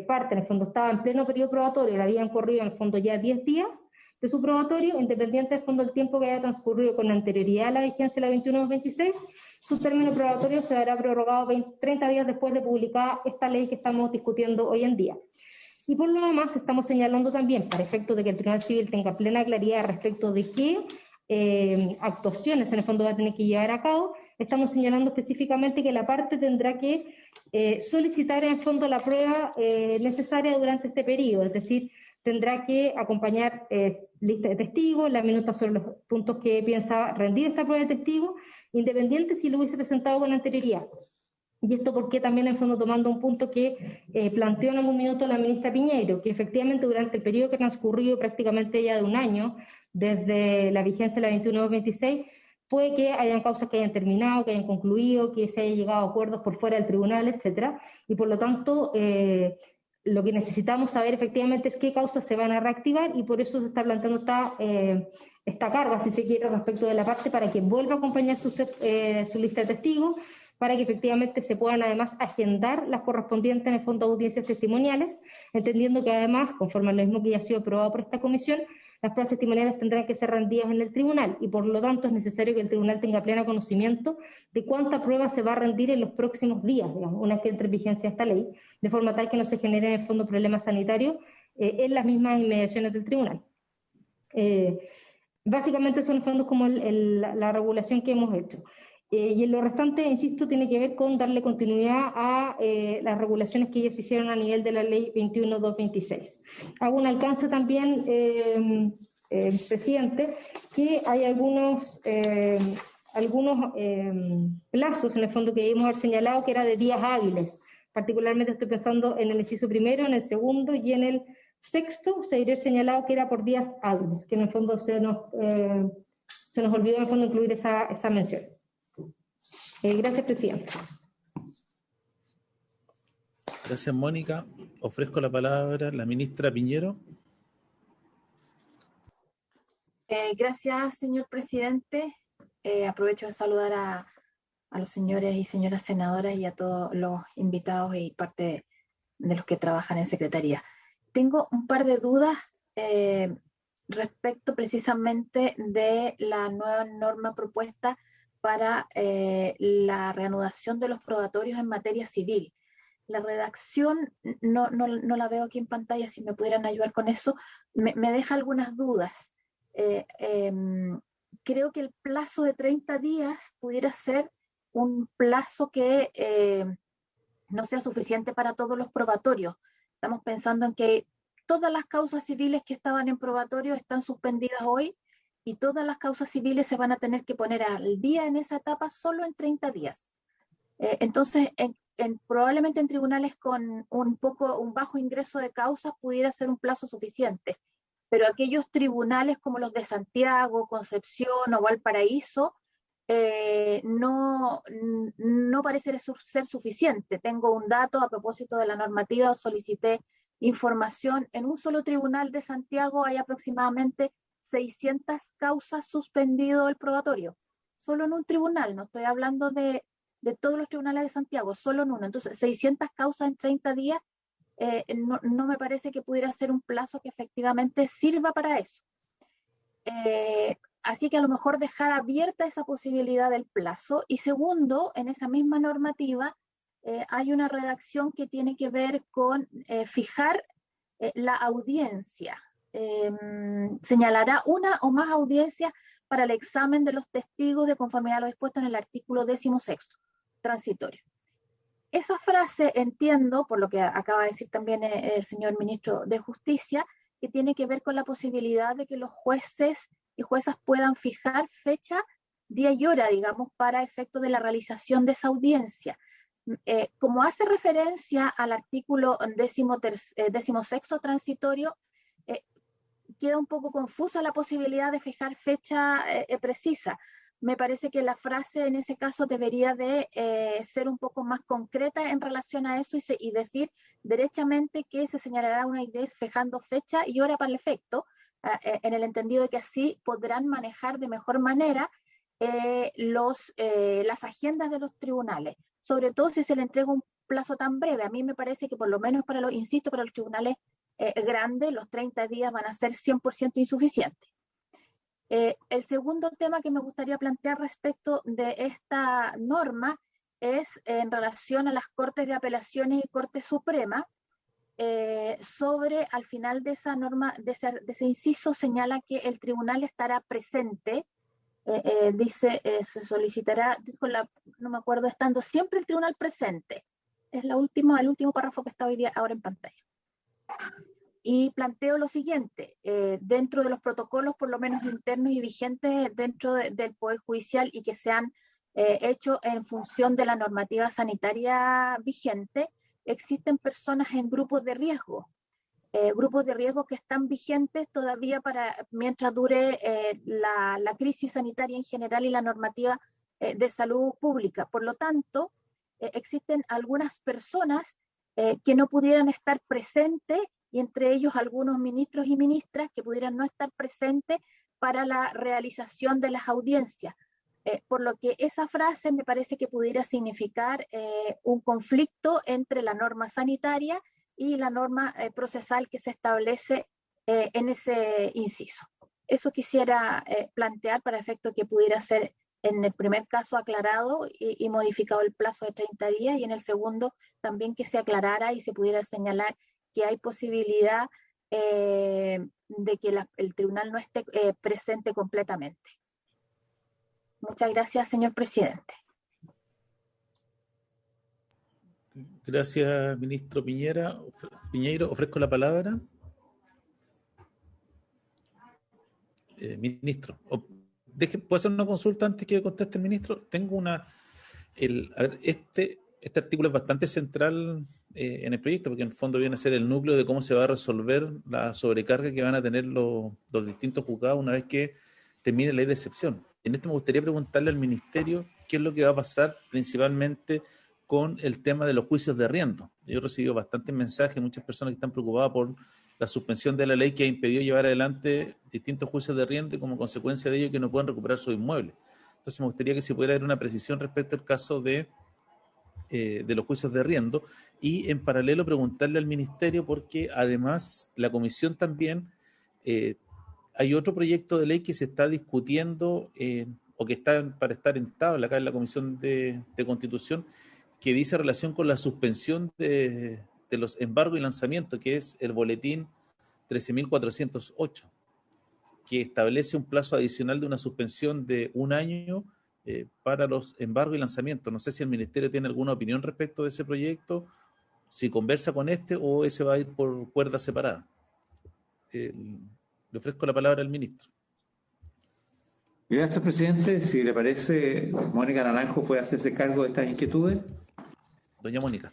parte, en el fondo, estaba en pleno periodo probatorio, le habían corrido, en el fondo, ya 10 días de su probatorio, independiente del fondo del tiempo que haya transcurrido con anterioridad a la vigencia de la 21-26, su término probatorio se verá prorrogado 30 días después de publicar esta ley que estamos discutiendo hoy en día. Y por lo demás, estamos señalando también, para efecto de que el Tribunal Civil tenga plena claridad respecto de qué actuaciones en el fondo va a tener que llevar a cabo, estamos señalando específicamente que la parte tendrá que solicitar en el fondo la prueba necesaria durante este periodo, es decir, tendrá que acompañar lista de testigos, la minuta sobre los puntos que piensa rendir esta prueba de testigo, independiente si lo hubiese presentado con anterioridad. Y esto porque también en el fondo tomando un punto que planteó en algún minuto la ministra Piñeiro, que efectivamente durante el periodo que ha transcurrido prácticamente ya de un año, desde la vigencia de la 21-26, puede que hayan causas que hayan terminado, que hayan concluido, que se haya llegado a acuerdos por fuera del tribunal, etcétera, y por lo tanto lo que necesitamos saber efectivamente es qué causas se van a reactivar y por eso se está planteando esta carga, si se quiere, respecto de la parte para que vuelva a acompañar su lista de testigos, para que efectivamente se puedan además agendar las correspondientes en el fondo de audiencias testimoniales, entendiendo que además, conforme a lo mismo que ya ha sido aprobado por esta comisión, las pruebas testimoniales tendrán que ser rendidas en el tribunal y por lo tanto es necesario que el tribunal tenga pleno conocimiento de cuánta prueba se va a rendir en los próximos días, digamos, una vez que entre en vigencia esta ley, de forma tal que no se generen en el fondo problemas sanitarios en las mismas inmediaciones del tribunal. Básicamente son fondos como la regulación que hemos hecho. Y en lo restante, insisto, tiene que ver con darle continuidad a las regulaciones que ya se hicieron a nivel de la ley 21-226. Hago un alcance también, presidente, que hay algunos plazos en el fondo que debimos haber señalado que era de días hábiles. Particularmente estoy pensando en el inciso primero, en el segundo y en el sexto se debería señalado que era por días hábiles, que en el fondo se nos olvidó en el fondo incluir esa mención. Gracias, presidente. Gracias, Mónica. Ofrezco la palabra a la ministra Piñero. Gracias, señor presidente. Aprovecho de saludar a los señores y señoras senadoras y a todos los invitados y parte de los que trabajan en Secretaría. Tengo un par de dudas respecto precisamente de la nueva norma propuesta para la reanudación de los probatorios en materia civil. La redacción, no la veo aquí en pantalla, si me pudieran ayudar con eso, me deja algunas dudas. Creo que el plazo de 30 días pudiera ser un plazo que no sea suficiente para todos los probatorios. Estamos pensando en que todas las causas civiles que estaban en probatorio están suspendidas hoy y todas las causas civiles se van a tener que poner al día en esa etapa solo en 30 días. Entonces, probablemente en tribunales con un bajo ingreso de causas pudiera ser un plazo suficiente, pero aquellos tribunales como los de Santiago, Concepción o Valparaíso no parece ser suficiente. Tengo un dato a propósito de la normativa, solicité información. En un solo tribunal de Santiago hay aproximadamente 600 causas suspendido el probatorio. Solo en un tribunal, no estoy hablando de todos los tribunales de Santiago, solo en uno. Entonces, 600 causas en 30 días, no me parece que pudiera ser un plazo que efectivamente sirva para eso. Así que a lo mejor dejar abierta esa posibilidad del plazo. Y segundo, en esa misma normativa hay una redacción que tiene que ver con fijar la audiencia. Señalará una o más audiencias para el examen de los testigos de conformidad a lo dispuesto en el artículo 16º, transitorio. Esa frase entiendo, por lo que acaba de decir también el señor ministro de Justicia, que tiene que ver con la posibilidad de que los jueces y juezas puedan fijar fecha, día y hora, digamos, para efecto de la realización de esa audiencia. Como hace referencia al artículo 16º transitorio, queda un poco confusa la posibilidad de fijar fecha precisa. Me parece que la frase en ese caso debería de ser un poco más concreta en relación a eso y decir derechamente que se señalará una idea fijando fecha y hora para el efecto, en el entendido de que así podrán manejar de mejor manera las agendas de los tribunales, sobre todo si se le entrega un plazo tan breve. A mí me parece que por lo menos para los tribunales grandes, los 30 días van a ser 100% insuficientes. El segundo tema que me gustaría plantear respecto de esta norma es en relación a las Cortes de Apelaciones y Corte Suprema. Sobre, al final de esa norma, de ese inciso, señala que el tribunal estará presente, dice, se solicitará, no me acuerdo, estando siempre el tribunal presente. Es el último párrafo que está hoy día ahora en pantalla. Y planteo lo siguiente, dentro de los protocolos, por lo menos internos y vigentes dentro del Poder Judicial y que se han hecho en función de la normativa sanitaria vigente, existen personas en grupos de riesgo que están vigentes todavía mientras dure la crisis sanitaria en general y la normativa de salud pública. Por lo tanto, existen algunas personas que no pudieran estar presentes, y entre ellos algunos ministros y ministras que pudieran no estar presentes para la realización de las audiencias. Por lo que esa frase me parece que pudiera significar un conflicto entre la norma sanitaria y la norma procesal que se establece en ese inciso. Eso quisiera plantear para efecto que pudiera ser en el primer caso aclarado y modificado el plazo de 30 días, y en el segundo también que se aclarara y se pudiera señalar que hay posibilidad de que el tribunal no esté presente completamente. Muchas gracias, señor presidente. Gracias, ministro Piñeiro. Ofrezco la palabra. Ministro, ¿puedo hacer una consulta antes que conteste el ministro? Tengo este artículo es bastante central en el proyecto, porque en el fondo viene a ser el núcleo de cómo se va a resolver la sobrecarga que van a tener los distintos juzgados una vez que termine la ley de excepción. En esto me gustaría preguntarle al ministerio qué es lo que va a pasar principalmente con el tema de los juicios de arriendo. Yo he recibido bastantes mensajes, muchas personas que están preocupadas por la suspensión de la ley que ha impedido llevar adelante distintos juicios de arriendo y como consecuencia de ello que no pueden recuperar sus inmuebles. Entonces me gustaría que se pudiera dar una precisión respecto al caso de los juicios de arriendo, y en paralelo preguntarle al ministerio porque además la comisión también hay otro proyecto de ley que se está discutiendo o que está para estar en tabla acá en la Comisión de Constitución, que dice relación con la suspensión de los embargos y lanzamientos, que es el boletín 13.408, que establece un plazo adicional de una suspensión de 1 año para los embargos y lanzamientos. No sé si el ministerio tiene alguna opinión respecto de ese proyecto, si conversa con o ese va a ir por cuerda separada. Le ofrezco la palabra al ministro. Gracias, presidente. Si le parece, Mónica Naranjo puede hacerse cargo de estas inquietudes. Doña Mónica.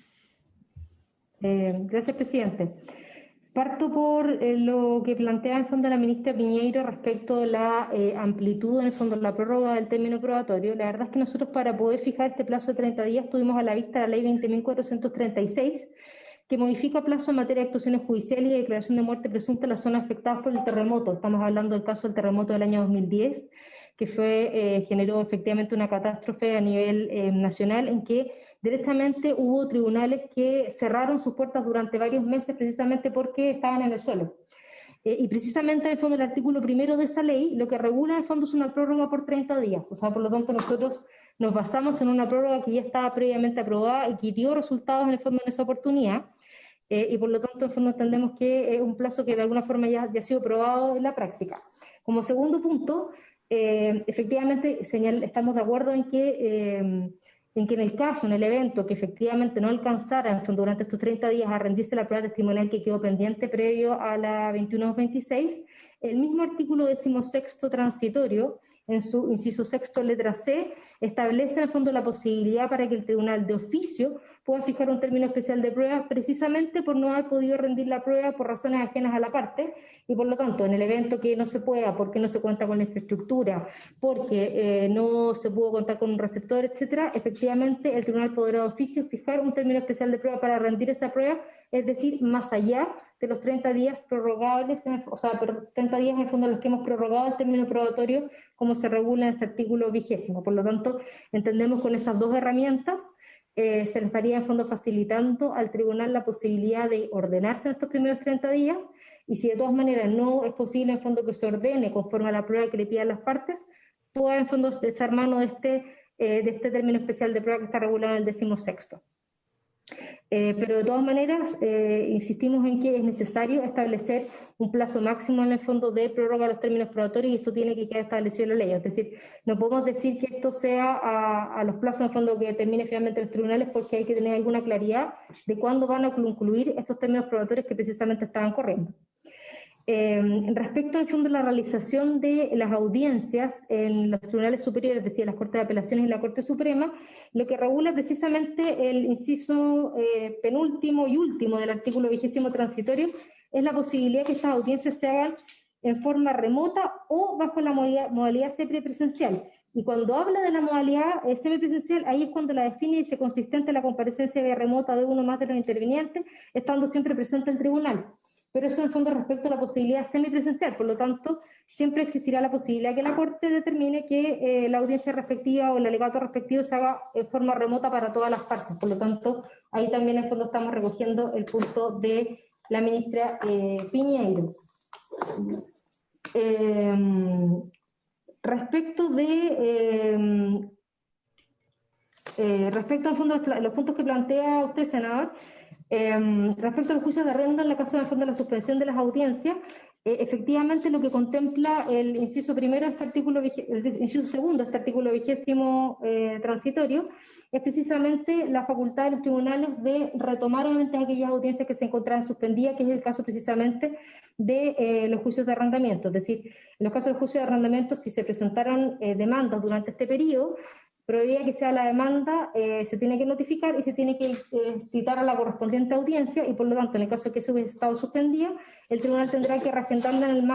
Gracias, presidente. Parto por lo que plantea en fondo la ministra Piñeiro respecto de la amplitud, en el fondo, la prórroga del término probatorio. La verdad es que nosotros, para poder fijar este plazo de 30 días, tuvimos a la vista la ley 20.436, que modifica plazo en materia de actuaciones judiciales y de declaración de muerte presunta en las zonas afectadas por el terremoto. Estamos hablando del caso del terremoto del año 2010, que generó efectivamente una catástrofe a nivel nacional, en que directamente hubo tribunales que cerraron sus puertas durante varios meses precisamente porque estaban en el suelo. Y precisamente en el fondo el artículo primero de esa ley lo que regula en el fondo es una prórroga por 30 días. O sea, por lo tanto nosotros nos basamos en una prórroga que ya estaba previamente aprobada y que dio resultados en el fondo en esa oportunidad. Y por lo tanto en el fondo entendemos que es un plazo que de alguna forma ya ha sido probado en la práctica. Como segundo punto, efectivamente estamos de acuerdo en que en el caso, en el evento, que efectivamente no alcanzara en fondo, durante estos 30 días a rendirse la prueba testimonial que quedó pendiente previo a la 21-26, el mismo artículo 16º transitorio, en su inciso sexto, letra C, establece en el fondo la posibilidad para que el tribunal de oficio pueda fijar un término especial de prueba precisamente por no haber podido rendir la prueba por razones ajenas a la parte, y por lo tanto en el evento que no se pueda, porque no se cuenta con la infraestructura, porque no se pudo contar con un receptor, etcétera, efectivamente el tribunal podrá de oficio fijar un término especial de prueba para rendir esa prueba, es decir, más allá de los 30 días prorrogables, o sea, 30 días en el fondo en los que hemos prorrogado el término probatorio como se regula en este artículo 20. Por lo tanto, entendemos con esas dos herramientas se le estaría en fondo facilitando al tribunal la posibilidad de ordenarse en estos primeros 30 días, y si de todas maneras no es posible en fondo que se ordene conforme a la prueba que le pidan las partes, pueda en fondo echar mano de este término especial de prueba que está regulado en el 16º. Pero de todas maneras, insistimos en que es necesario establecer un plazo máximo en el fondo de prórroga de los términos probatorios, y esto tiene que quedar establecido en la ley. Es decir, no podemos decir que esto sea a los plazos en el fondo que determine finalmente los tribunales, porque hay que tener alguna claridad de cuándo van a concluir estos términos probatorios que precisamente estaban corriendo. Respecto al fondo de la realización de las audiencias en los tribunales superiores, es decir, las Cortes de Apelaciones y la Corte Suprema, lo que regula precisamente el inciso penúltimo y último del artículo 20 transitorio es la posibilidad que estas audiencias se hagan en forma remota o bajo la modalidad semipresencial. Y cuando habla de la modalidad semipresencial, ahí es cuando la define y dice consistente la comparecencia vía remota de uno más de los intervinientes, estando siempre presente el tribunal. Pero eso en el fondo respecto a la posibilidad semipresencial, por lo tanto, siempre existirá la posibilidad que la Corte determine que la audiencia respectiva o el alegato respectivo se haga en forma remota para todas las partes. Por lo tanto, ahí también en el fondo estamos recogiendo el punto de la ministra Piñeiro. Respecto al fondo, los puntos que plantea usted, senador, respecto a los juicios de arrendo en la caso del fondo de la suspensión de las audiencias, efectivamente lo que contempla el inciso primero de este artículo, el inciso segundo de este artículo 20 transitorio, es precisamente la facultad de los tribunales de retomar obviamente aquellas audiencias que se encontraban suspendidas, que es el caso precisamente de los juicios de arrendamiento. Es decir, en los casos de juicios de arrendamiento, si se presentaron demandas durante este periodo, previa que sea la demanda, se tiene que notificar y se tiene que citar a la correspondiente audiencia, y por lo tanto, en el caso de que se hubiese estado suspendida, el tribunal tendrá que reagendarla en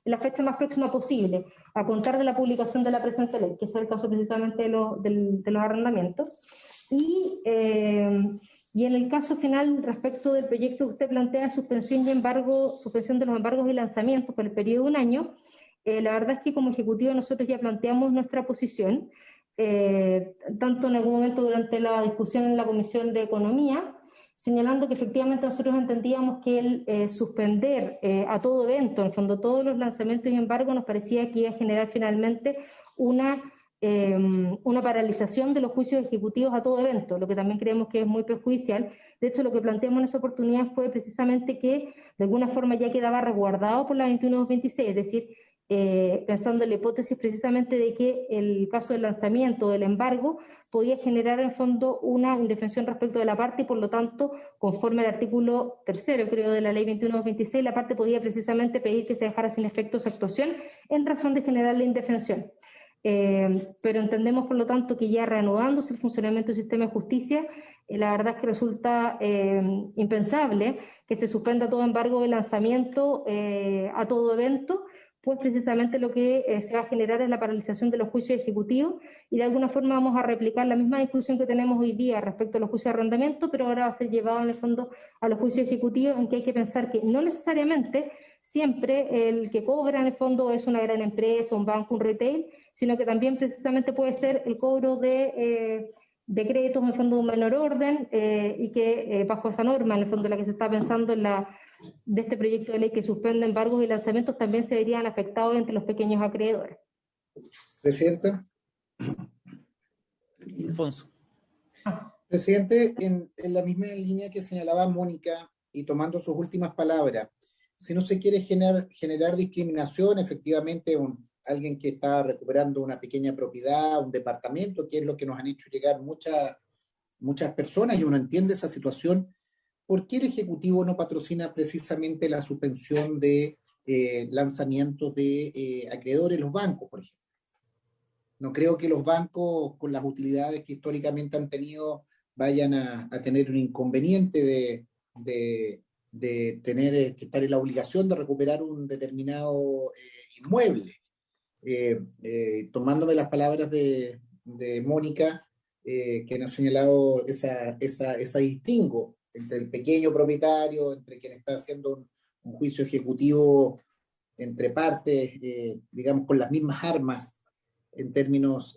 la fecha más próxima posible, a contar de la publicación de la presente ley, que es el caso precisamente de los arrendamientos. Y en el caso final, respecto del proyecto que usted plantea, suspensión de los embargos y lanzamientos por el periodo de un año, la verdad es que como Ejecutivo nosotros ya planteamos nuestra posición, tanto en algún momento durante la discusión en la Comisión de Economía, señalando que efectivamente nosotros entendíamos que el suspender a todo evento, en el fondo todos los lanzamientos y embargos, nos parecía que iba a generar finalmente una paralización de los juicios ejecutivos a todo evento, lo que también creemos que es muy perjudicial. De hecho, lo que planteamos en esa oportunidad fue precisamente que de alguna forma ya quedaba resguardado por la 21-26, es decir, pensando en la hipótesis precisamente de que el caso del lanzamiento o del embargo podía generar en fondo una indefensión respecto de la parte, y por lo tanto, conforme al artículo 3, creo, de la ley 21-26, la parte podía precisamente pedir que se dejara sin efecto esa actuación en razón de generar la indefensión. Pero entendemos, por lo tanto, que ya reanudándose el funcionamiento del sistema de justicia, la verdad es que resulta impensable que se suspenda todo embargo de lanzamiento a todo evento, pues precisamente lo que se va a generar es la paralización de los juicios ejecutivos y de alguna forma vamos a replicar la misma discusión que tenemos hoy día respecto a los juicios de arrendamiento, pero ahora va a ser llevado en el fondo a los juicios ejecutivos, en que hay que pensar que no necesariamente siempre el que cobra en el fondo es una gran empresa, un banco, un retail, sino que también precisamente puede ser el cobro de créditos en el fondo de un menor orden y que bajo esa norma, en el fondo la que se está pensando de este proyecto de ley que suspende embargos y lanzamientos, también se verían afectados entre los pequeños acreedores. Presidenta. Alfonso. Presidente, en la misma línea que señalaba Mónica y tomando sus últimas palabras, si no se quiere generar discriminación, efectivamente alguien que está recuperando una pequeña propiedad, un departamento, que es lo que nos han hecho llegar muchas personas, y uno entiende esa situación, ¿por qué el Ejecutivo no patrocina precisamente la suspensión de lanzamientos de acreedores, los bancos, por ejemplo? No creo que los bancos, con las utilidades que históricamente han tenido, vayan a tener un inconveniente de tener que estar en la obligación de recuperar un determinado inmueble. Tomándome las palabras de Mónica, que han señalado esa distingo entre el pequeño propietario, entre quien está haciendo un juicio ejecutivo entre partes, digamos, con las mismas armas en términos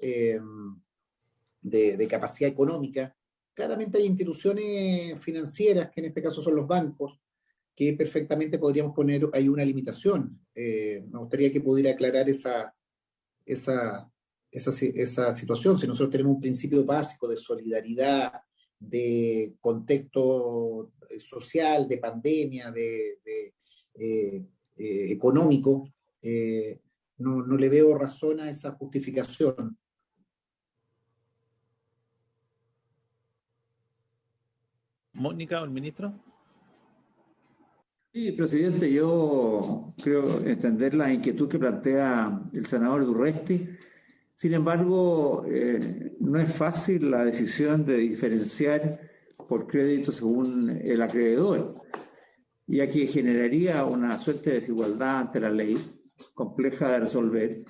de capacidad económica. Claramente hay instituciones financieras, que en este caso son los bancos, que perfectamente podríamos poner ahí una limitación. Me gustaría que pudiera aclarar esa situación. Si nosotros tenemos un principio básico de solidaridad, de contexto social, de pandemia, económico, no le veo razón a esa justificación. Mónica o el ministro. Sí, presidente, yo creo entender la inquietud que plantea el senador Durresti. Sin embargo, no es fácil la decisión de diferenciar por crédito según el acreedor, ya que generaría una suerte de desigualdad ante la ley, compleja de resolver,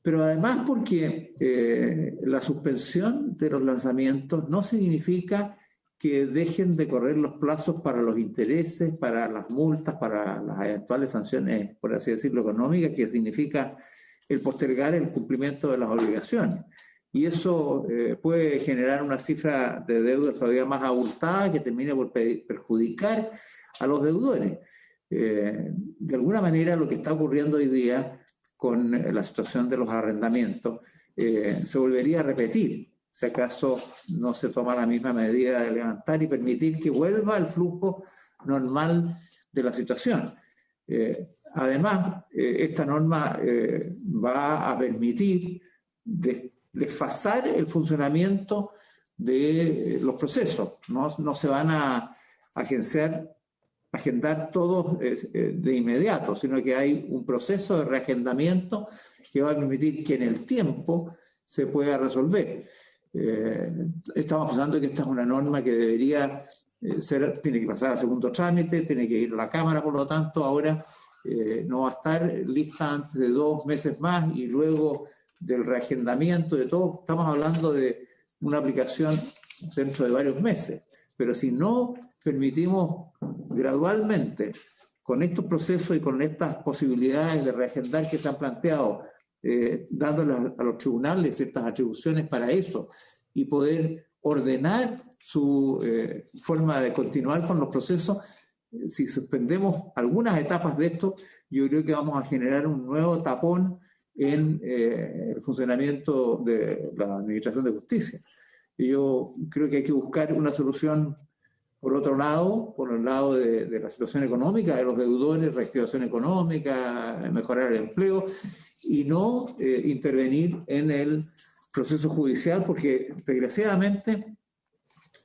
pero además porque la suspensión de los lanzamientos no significa que dejen de correr los plazos para los intereses, para las multas, para las eventuales sanciones, por así decirlo, económicas, que significa el postergar el cumplimiento de las obligaciones. Y eso puede generar una cifra de deuda todavía más abultada que termine por perjudicar a los deudores. De alguna manera, lo que está ocurriendo hoy día con la situación de los arrendamientos se volvería a repetir, si acaso no se toma la misma medida de levantar y permitir que vuelva el flujo normal de la situación. Además, esta norma va a permitir desfasar el funcionamiento de los procesos. No se van a agendar todos de inmediato, sino que hay un proceso de reagendamiento que va a permitir que en el tiempo se pueda resolver. Estamos pensando que esta es una norma que debería tiene que pasar a segundo trámite, tiene que ir a la Cámara, por lo tanto, ahora no va a estar lista antes de 2 meses más y luego del reagendamiento de todo. Estamos hablando de una aplicación dentro de varios meses, pero si no permitimos gradualmente, con estos procesos y con estas posibilidades de reagendar que se han planteado, dándole a los tribunales ciertas atribuciones para eso y poder ordenar su forma de continuar con los procesos, si suspendemos algunas etapas de esto, yo creo que vamos a generar un nuevo tapón en el funcionamiento de la Administración de Justicia. Y yo creo que hay que buscar una solución por otro lado, por el lado de la situación económica de los deudores, reactivación económica, mejorar el empleo, y no intervenir en el proceso judicial, porque desgraciadamente,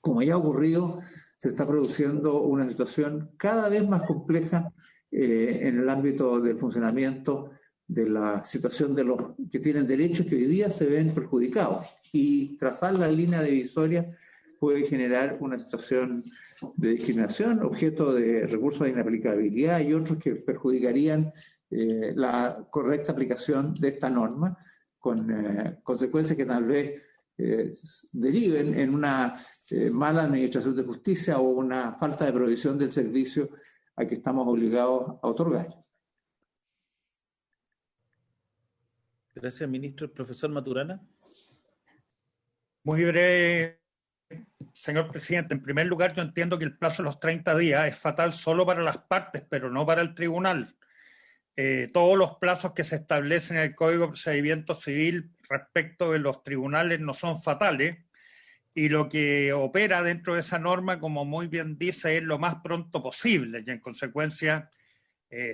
como ya ha ocurrido, se está produciendo una situación cada vez más compleja en el ámbito del funcionamiento de la situación de los que tienen derechos que hoy día se ven perjudicados, y trazar la línea divisoria puede generar una situación de discriminación, objeto de recursos de inaplicabilidad y otros que perjudicarían la correcta aplicación de esta norma, con consecuencias que tal vez deriven en una mala administración de justicia o una falta de provisión del servicio a que estamos obligados a otorgar. Gracias, ministro. El profesor Maturana. Muy breve, señor presidente. En primer lugar, yo entiendo que el plazo de los 30 días es fatal solo para las partes, pero no para el tribunal. Todos los plazos que se establecen en el Código de Procedimiento Civil respecto de los tribunales no son fatales, y lo que opera dentro de esa norma, como muy bien dice, es lo más pronto posible, y en consecuencia,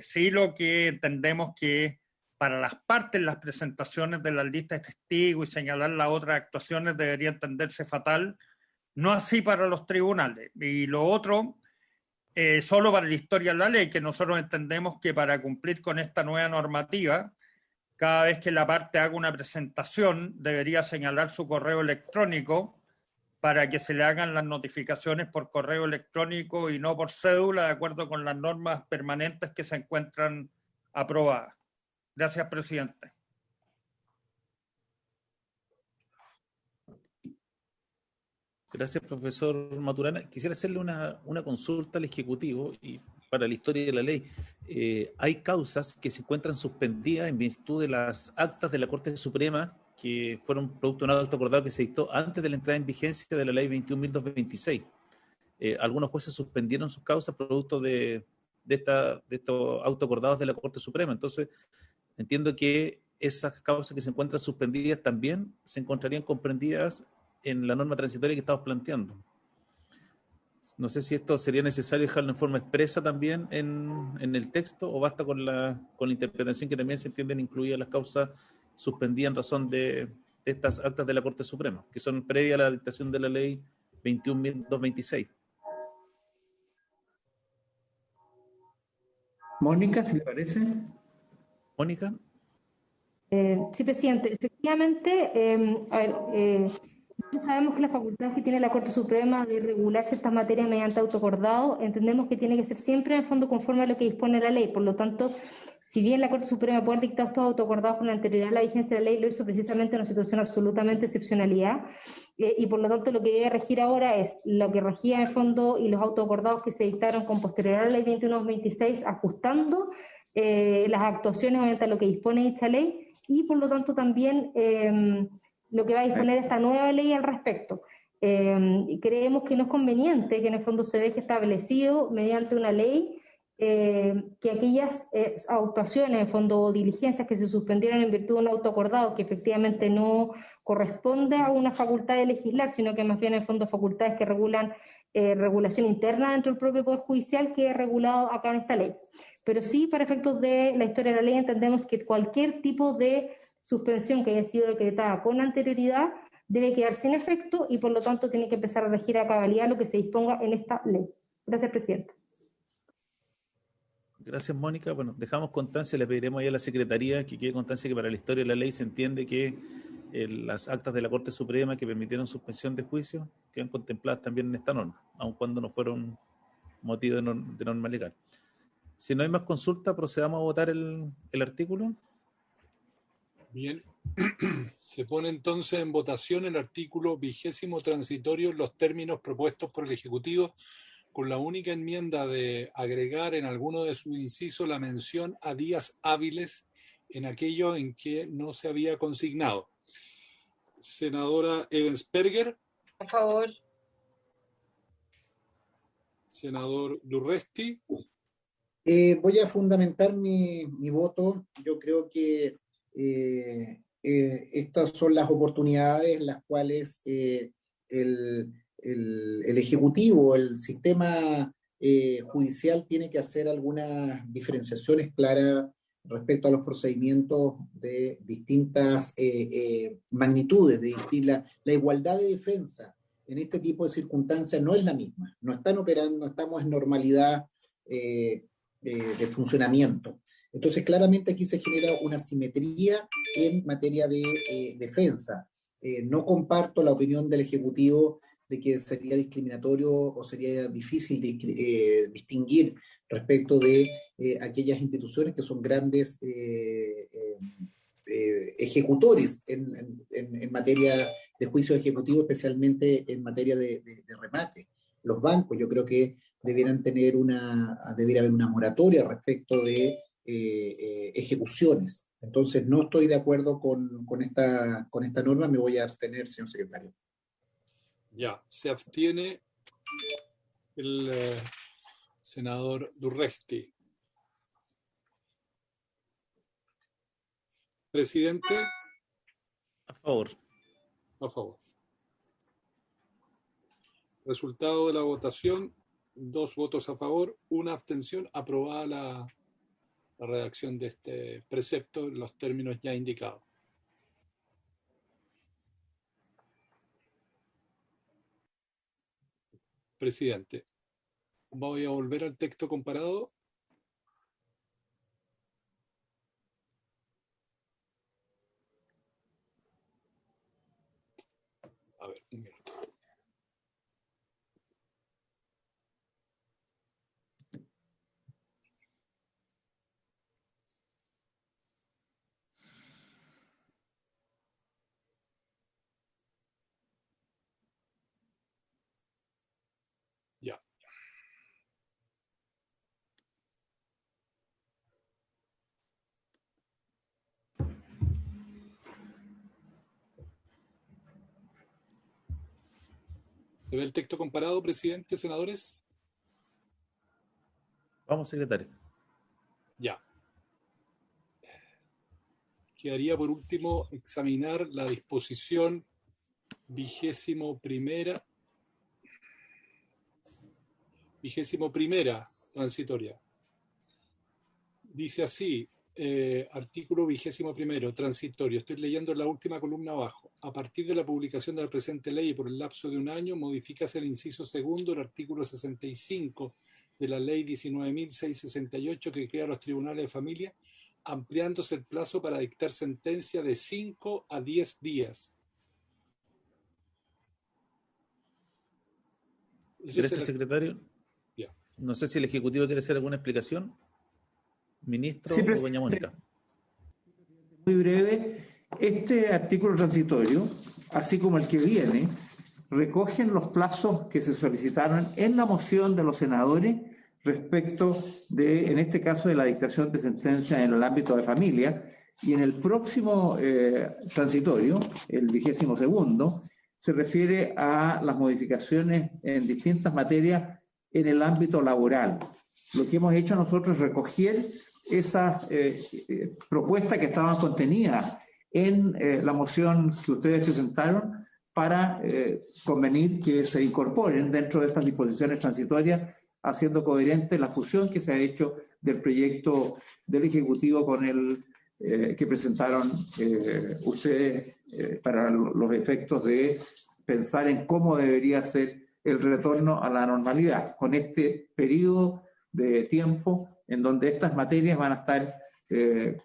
sí lo que entendemos que para las partes las presentaciones de las listas de testigos y señalar las otras actuaciones debería entenderse fatal, no así para los tribunales. Y lo otro, solo para la historia de la ley, que nosotros entendemos que para cumplir con esta nueva normativa, cada vez que la parte haga una presentación, debería señalar su correo electrónico para que se le hagan las notificaciones por correo electrónico y no por cédula, de acuerdo con las normas permanentes que se encuentran aprobadas. Gracias, presidente. Gracias, profesor Maturana. Quisiera hacerle una consulta al Ejecutivo y para la historia de la ley. Hay causas que se encuentran suspendidas en virtud de las actas de la Corte Suprema que fueron producto de un acto acordado que se dictó antes de la entrada en vigencia de la ley 21.226. Algunos jueces suspendieron sus causas producto de estos autos acordados de la Corte Suprema. Entonces, entiendo que esas causas que se encuentran suspendidas también se encontrarían comprendidas en la norma transitoria que estamos planteando. No sé si esto sería necesario dejarlo en forma expresa también en el texto, o basta con la interpretación que también se entienden incluidas las causas suspendidas en razón de estas actas de la Corte Suprema, que son previas a la dictación de la ley 21.226. Mónica, si le parece. Mónica. Sí, presidente. Efectivamente, nosotros sabemos que las facultades que tiene la Corte Suprema de regular ciertas materias mediante autoacordado, entendemos que tiene que ser siempre en el fondo conforme a lo que dispone la ley. Por lo tanto, si bien la Corte Suprema puede dictar estos autoacordados con anterioridad a la vigencia de la ley, lo hizo precisamente en una situación absolutamente excepcionalidad, y por lo tanto lo que debe regir ahora es lo que regía en el fondo y los autoacordados que se dictaron con posterioridad a la ley 21.26, ajustando las actuaciones obviamente a lo que dispone dicha ley, y por lo tanto también lo que va a disponer esta nueva ley al respecto. Creemos que no es conveniente que en el fondo se deje establecido mediante una ley que aquellas actuaciones, en fondo, o diligencias que se suspendieron en virtud de un autoacordado que efectivamente no corresponde a una facultad de legislar, sino que más bien en fondo facultades que regulan regulación interna dentro del propio Poder Judicial, que es regulado acá en esta ley. Pero sí, para efectos de la historia de la ley, entendemos que cualquier tipo de suspensión que haya sido decretada con anterioridad debe quedar sin efecto y por lo tanto tiene que empezar a regir a cabalidad lo que se disponga en esta ley. Gracias, presidente. Gracias, Mónica. Bueno, dejamos constancia, le pediremos ahí a la Secretaría que quede constancia que para la historia de la ley se entiende que las actas de la Corte Suprema que permitieron suspensión de juicio quedan contempladas también en esta norma, aun cuando no fueron motivo de norma legal. Si no hay más consulta, procedamos a votar el artículo. Bien. Se pone entonces en votación el artículo 20º transitorio en los términos propuestos por el Ejecutivo, con la única enmienda de agregar en alguno de sus incisos la mención a días hábiles en aquello en que no se había consignado. Senadora Ebensperger. A favor. Senador Durresti. Voy a fundamentar mi voto. Yo creo que estas son las oportunidades en las cuales el Ejecutivo, el sistema judicial tiene que hacer algunas diferenciaciones claras respecto a los procedimientos de distintas magnitudes. La igualdad de defensa en este tipo de circunstancias no es la misma. No están operando, no estamos en normalidad de funcionamiento. Entonces, claramente aquí se genera una simetría en materia de defensa. No comparto la opinión del Ejecutivo de que sería discriminatorio o sería difícil distinguir respecto de aquellas instituciones que son grandes ejecutores en materia de juicio ejecutivo, especialmente en materia de remate. Los bancos, yo creo que debiera haber una moratoria respecto de ejecuciones. Entonces, no estoy de acuerdo con esta norma, me voy a abstener, señor secretario. Ya, se abstiene el senador Durresti. Presidente. A favor. A favor. Resultado de la votación, 2 votos a favor, 1 abstención. Aprobada la redacción de este precepto en los términos ya indicados. Presidente, voy a volver al texto comparado. A ver, un minuto. Ya. ¿Se ve el texto comparado, presidente, senadores? Vamos, secretario. Ya. Quedaría por último examinar la disposición 21ª transitoria. Dice así, artículo 21º, transitorio. Estoy leyendo la última columna abajo. A partir de la publicación de la presente ley y por el lapso de un año, modifícase el inciso segundo del artículo 65 de la ley 19.668 que crea los tribunales de familia, ampliándose el plazo para dictar sentencia de 5 a 10 días. Gracias, secretario. Ya. No sé si el Ejecutivo quiere hacer alguna explicación. Ministro Sí, o doña Mónica. Muy breve. Este artículo transitorio, así como el que viene, recogen los plazos que se solicitaron en la moción de los senadores respecto de, en este caso, de la dictación de sentencia en el ámbito de familia, y en el próximo transitorio, el 22º, se refiere a las modificaciones en distintas materias en el ámbito laboral. Lo que hemos hecho nosotros es recoger esas propuestas que estaban contenidas en la moción que ustedes presentaron para convenir que se incorporen dentro de estas disposiciones transitorias, haciendo coherente la fusión que se ha hecho del proyecto del Ejecutivo con el que presentaron ustedes para los efectos de pensar en cómo debería ser el retorno a la normalidad, con este periodo de tiempo en donde estas materias van a estar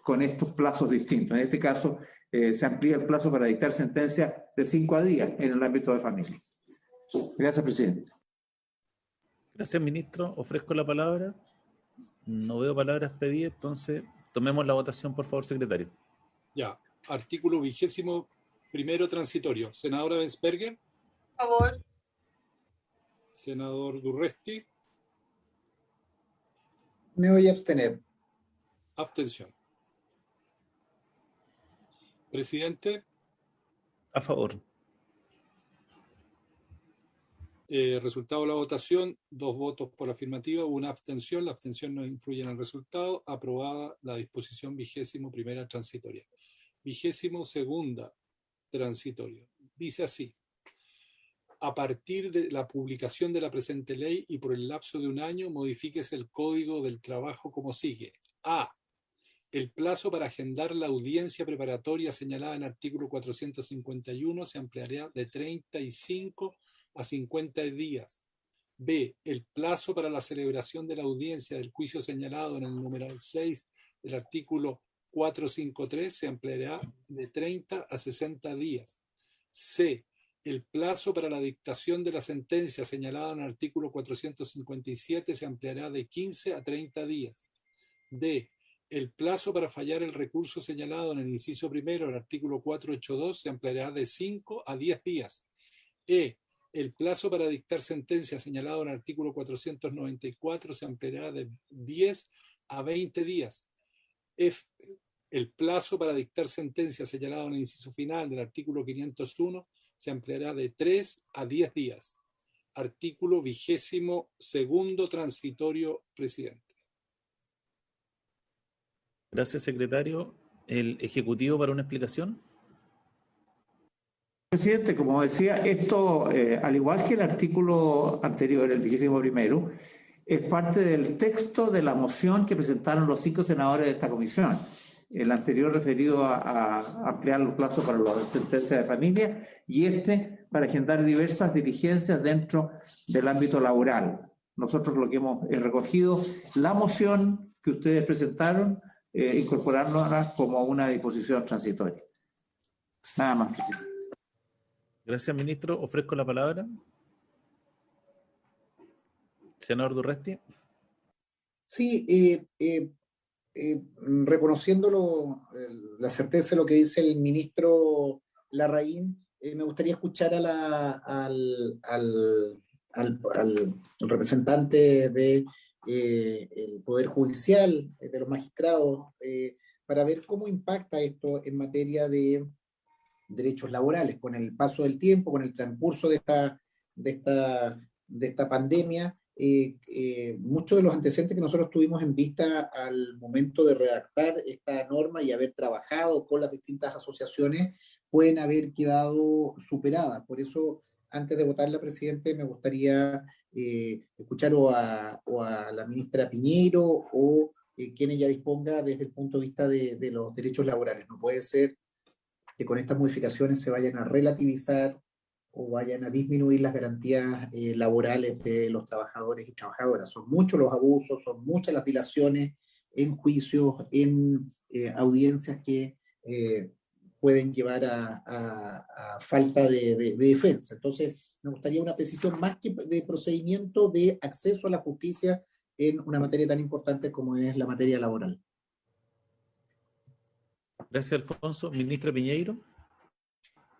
con estos plazos distintos. En este caso, se amplía el plazo para dictar sentencia de 5 a 10 en el ámbito de familia. Gracias, presidente. Gracias, ministro. Ofrezco la palabra. No veo palabras pedidas, entonces tomemos la votación, por favor, secretario. Ya. Artículo 21º transitorio. Senadora Bensperger. A favor. Senador Durresti. Me voy a abstener. Abstención. Presidente. A favor. Resultado de la votación, 2 votos por afirmativa, 1 abstención. La abstención no influye en el resultado. Aprobada la disposición 21ª transitoria. 22ª transitoria. Dice así. A partir de la publicación de la presente ley y por el lapso de un año, modifíquese el Código del Trabajo como sigue. A. El plazo para agendar la audiencia preparatoria señalada en artículo 451 se ampliará de 35 a 50 días. B. El plazo para la celebración de la audiencia del juicio señalado en el numeral 6 del artículo 453 se ampliará de 30 a 60 días. C. El plazo para la dictación de la sentencia señalada en el artículo 457 se ampliará de 15 a 30 días. D. El plazo para fallar el recurso señalado en el inciso primero del artículo 482 se ampliará de 5 a 10 días. E. El plazo para dictar sentencia señalado en el artículo 494 se ampliará de 10 a 20 días. F. El plazo para dictar sentencia señalado en el inciso final del artículo 501 se ampliará de 3 a 10 días. Artículo 22º transitorio, presidente. Gracias, secretario. ¿El Ejecutivo para una explicación? Presidente, como decía, esto, al igual que el artículo anterior, el 21º, es parte del texto de la moción que presentaron los 5 senadores de esta comisión. El anterior referido a ampliar los plazos para las sentencias de familia y este para agendar diversas diligencias dentro del ámbito laboral. Nosotros lo que hemos recogido, la moción que ustedes presentaron, incorporarla como una disposición transitoria. Nada más, presidente. Gracias, ministro. Ofrezco la palabra. Senador Durresti. Sí, reconociendo la certeza de lo que dice el ministro Larraín, me gustaría escuchar al representante del Poder Judicial, de los magistrados, para ver cómo impacta esto en materia de derechos laborales, con el paso del tiempo, con el transcurso de esta pandemia. Muchos de los antecedentes que nosotros tuvimos en vista al momento de redactar esta norma y haber trabajado con las distintas asociaciones pueden haber quedado superadas. Por eso, antes de votarla, presidente, me gustaría escuchar o a la ministra Piñeiro o quien ella disponga desde el punto de vista de los derechos laborales. No puede ser que con estas modificaciones se vayan a relativizar o vayan a disminuir las garantías laborales de los trabajadores y trabajadoras. Son muchos los abusos, son muchas las dilaciones en juicios, en audiencias que pueden llevar a falta de defensa. Entonces, me gustaría una precisión más que de procedimiento de acceso a la justicia en una materia tan importante como es la materia laboral. Gracias, Alfonso. Ministra Piñeiro.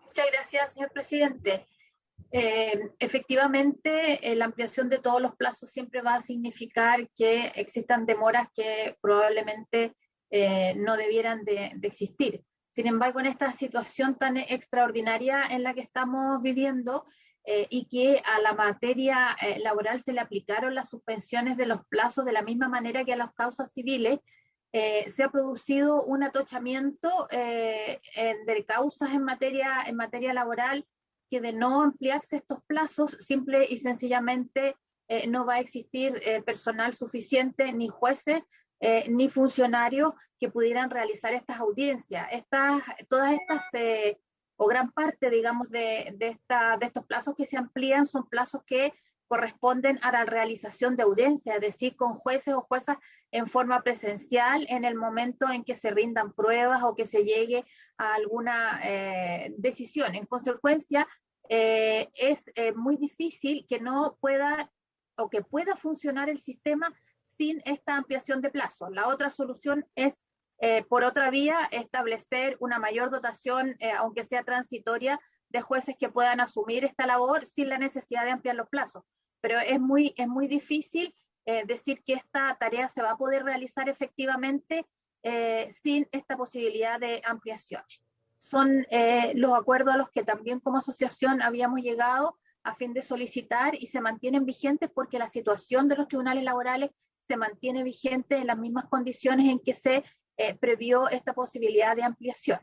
Muchas gracias, señor presidente. Efectivamente, la ampliación de todos los plazos siempre va a significar que existan demoras que probablemente no debieran de existir. Sin embargo, en esta situación tan extraordinaria en la que estamos viviendo y que a la materia laboral se le aplicaron las suspensiones de los plazos de la misma manera que a las causas civiles, se ha producido un atochamiento de causas en materia laboral que de no ampliarse estos plazos, simple y sencillamente no va a existir personal suficiente, ni jueces, ni funcionarios que pudieran realizar estas audiencias. Todas estas, o gran parte, digamos, de estos plazos que se amplían son plazos que corresponden a la realización de audiencias, es decir, con jueces o juezas en forma presencial en el momento en que se rindan pruebas o que se llegue a alguna decisión. En consecuencia, es muy difícil que no pueda o que pueda funcionar el sistema sin esta ampliación de plazos. La otra solución es, por otra vía, establecer una mayor dotación, aunque sea transitoria, de jueces que puedan asumir esta labor sin la necesidad de ampliar los plazos. Pero es muy difícil decir que esta tarea se va a poder realizar efectivamente sin esta posibilidad de ampliación. Son los acuerdos a los que también como asociación habíamos llegado a fin de solicitar y se mantienen vigentes porque la situación de los tribunales laborales se mantiene vigente en las mismas condiciones en que se previó esta posibilidad de ampliación.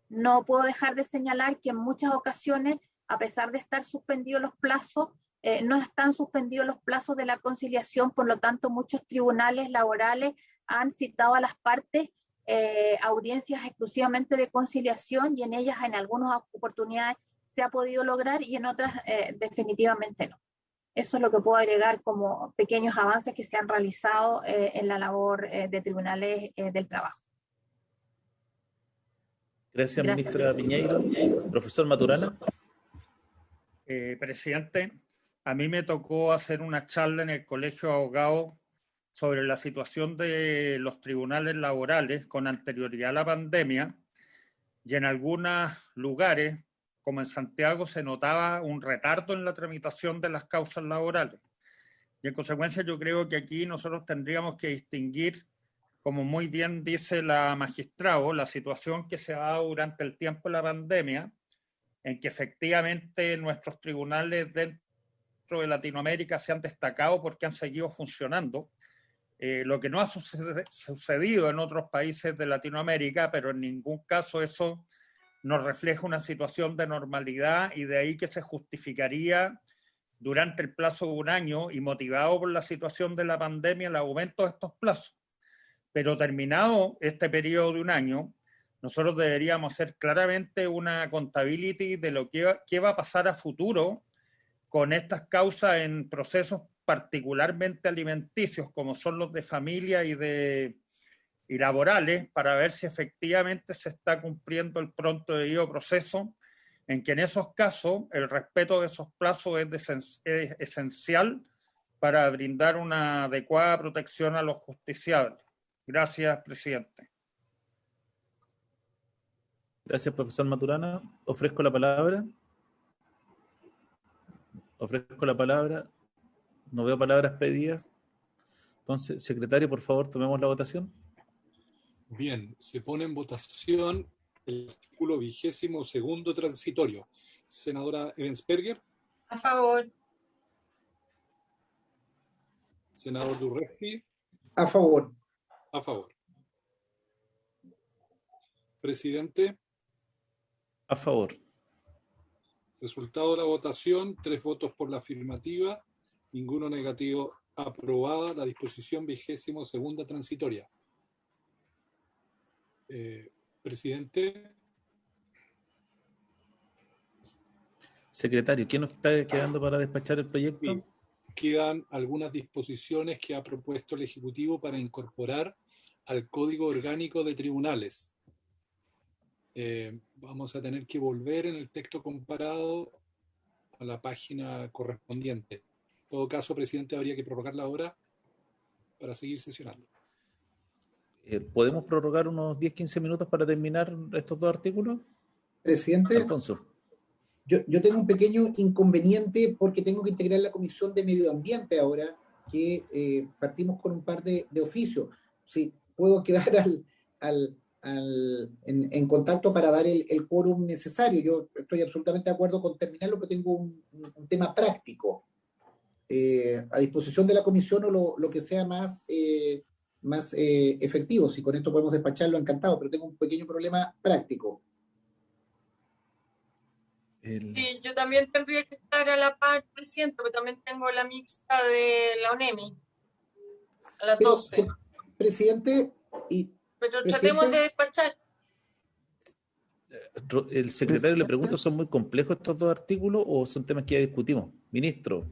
No puedo dejar de señalar que en muchas ocasiones, a pesar de estar suspendidos los plazos, no están suspendidos los plazos de la conciliación, por lo tanto muchos tribunales laborales han citado a las partes audiencias exclusivamente de conciliación y en ellas en algunas oportunidades se ha podido lograr y en otras definitivamente no. Eso es lo que puedo agregar como pequeños avances que se han realizado en la labor de tribunales del trabajo. Gracias, ministra Piñeiro. Profesor Maturana. Presidente, a mí me tocó hacer una charla en el Colegio de Abogados sobre la situación de los tribunales laborales con anterioridad a la pandemia, y en algunos lugares, como en Santiago, se notaba un retardo en la tramitación de las causas laborales. Y en consecuencia yo creo que aquí nosotros tendríamos que distinguir, como muy bien dice la magistrado, la situación que se ha dado durante el tiempo de la pandemia, en que efectivamente nuestros tribunales dentro de Latinoamérica se han destacado porque han seguido funcionando, lo que no ha sucedido en otros países de Latinoamérica, pero en ningún caso eso nos refleja una situación de normalidad, y de ahí que se justificaría durante el plazo de un año y motivado por la situación de la pandemia el aumento de estos plazos. Pero terminado este periodo de un año, nosotros deberíamos hacer claramente una contability de lo que va a pasar a futuro con estas causas en procesos particularmente alimenticios, como son los de familia y laborales, para ver si efectivamente se está cumpliendo el pronto debido proceso, en que en esos casos el respeto de esos plazos es esencial para brindar una adecuada protección a los justiciables. Gracias, presidente. Gracias, profesor Maturana. Ofrezco la palabra. No veo palabras pedidas. Entonces, secretario, por favor, tomemos la votación. Bien, se pone en votación el artículo 22º transitorio. Senadora Ebensperger. A favor. Senador Durresti. A favor. A favor. Presidente. A favor. Resultado de la votación, 3 votos por la afirmativa, ninguno negativo. Aprobada la disposición 22ª transitoria. Presidente. Secretario, ¿quién nos está quedando para despachar el proyecto? Sí. Quedan algunas disposiciones que ha propuesto el Ejecutivo para incorporar al Código Orgánico de Tribunales. Vamos a tener que volver en el texto comparado a la página correspondiente. En todo caso, presidente, habría que prorrogar la hora para seguir sesionando. ¿Podemos prorrogar unos 10-15 minutos para terminar estos 2 artículos? Presidente, Alfonso. Yo tengo un pequeño inconveniente porque tengo que integrar la Comisión de Medio Ambiente ahora, que partimos con un par de oficios. Si puedo quedar en contacto para dar el quórum necesario. Yo estoy absolutamente de acuerdo con terminarlo, pero tengo un tema práctico. A disposición de la comisión o lo que sea más efectivo. Si con esto podemos despacharlo, encantado, pero tengo un pequeño problema práctico. Sí, yo también tendría que estar a la par, presidente, porque también tengo la mixta de la ONEMI a las 12. Presidente, pero tratemos de despachar. El secretario le pregunto, ¿son muy complejos estos 2 artículos o son temas que ya discutimos? Ministro.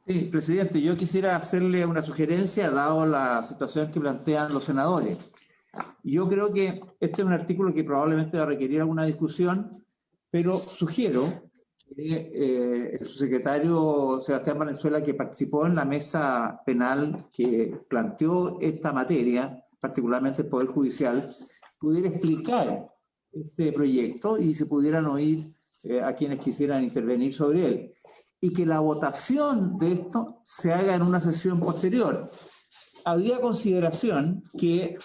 Sí, presidente, yo quisiera hacerle una sugerencia, dado la situación que plantean los senadores. Yo creo que este es un artículo que probablemente va a requerir alguna discusión, pero sugiero que el subsecretario Sebastián Valenzuela, que participó en la mesa penal que planteó esta materia, particularmente el Poder Judicial, pudiera explicar este proyecto y se pudieran oír a quienes quisieran intervenir sobre él. Y que la votación de esto se haga en una sesión posterior. Había consideración que,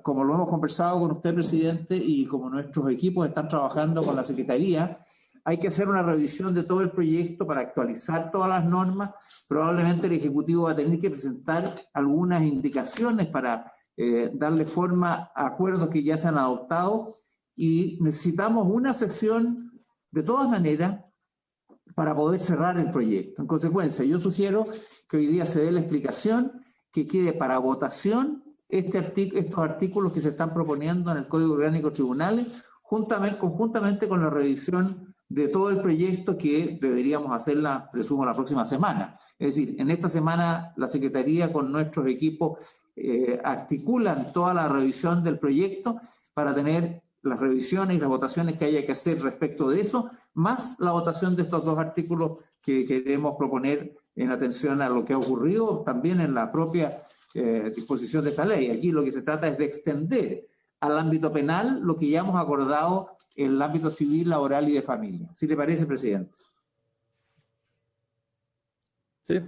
como lo hemos conversado con usted, presidente, y como nuestros equipos están trabajando con la Secretaría, hay que hacer una revisión de todo el proyecto para actualizar todas las normas. Probablemente el Ejecutivo va a tener que presentar algunas indicaciones para darle forma a acuerdos que ya se han adoptado, y necesitamos una sesión de todas maneras para poder cerrar el proyecto. En consecuencia, yo sugiero que hoy día se dé la explicación, que quede para votación estos artículos que se están proponiendo en el Código Orgánico de Tribunales, conjuntamente con la revisión de todo el proyecto, que deberíamos hacerla, presumo, la próxima semana. Es decir, en esta semana la Secretaría con nuestros equipos articulan toda la revisión del proyecto para tener las revisiones y las votaciones que haya que hacer respecto de eso, más la votación de estos dos artículos que queremos proponer en atención a lo que ha ocurrido también en la propia disposición de esta ley. Aquí lo que se trata es de extender al ámbito penal lo que ya hemos acordado en el ámbito civil, laboral y de familia. ¿Sí le parece, presidente? Sí.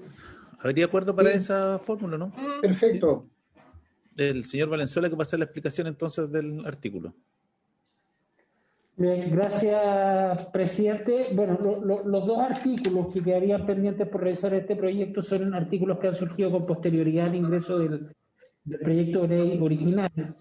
¿Habría acuerdo para esa fórmula, no? Perfecto. Sí. El señor Valenzuela que va a hacer la explicación entonces del artículo. Bien, gracias, presidente. Bueno, los dos artículos que quedarían pendientes por revisar este proyecto son artículos que han surgido con posterioridad al ingreso del proyecto de ley original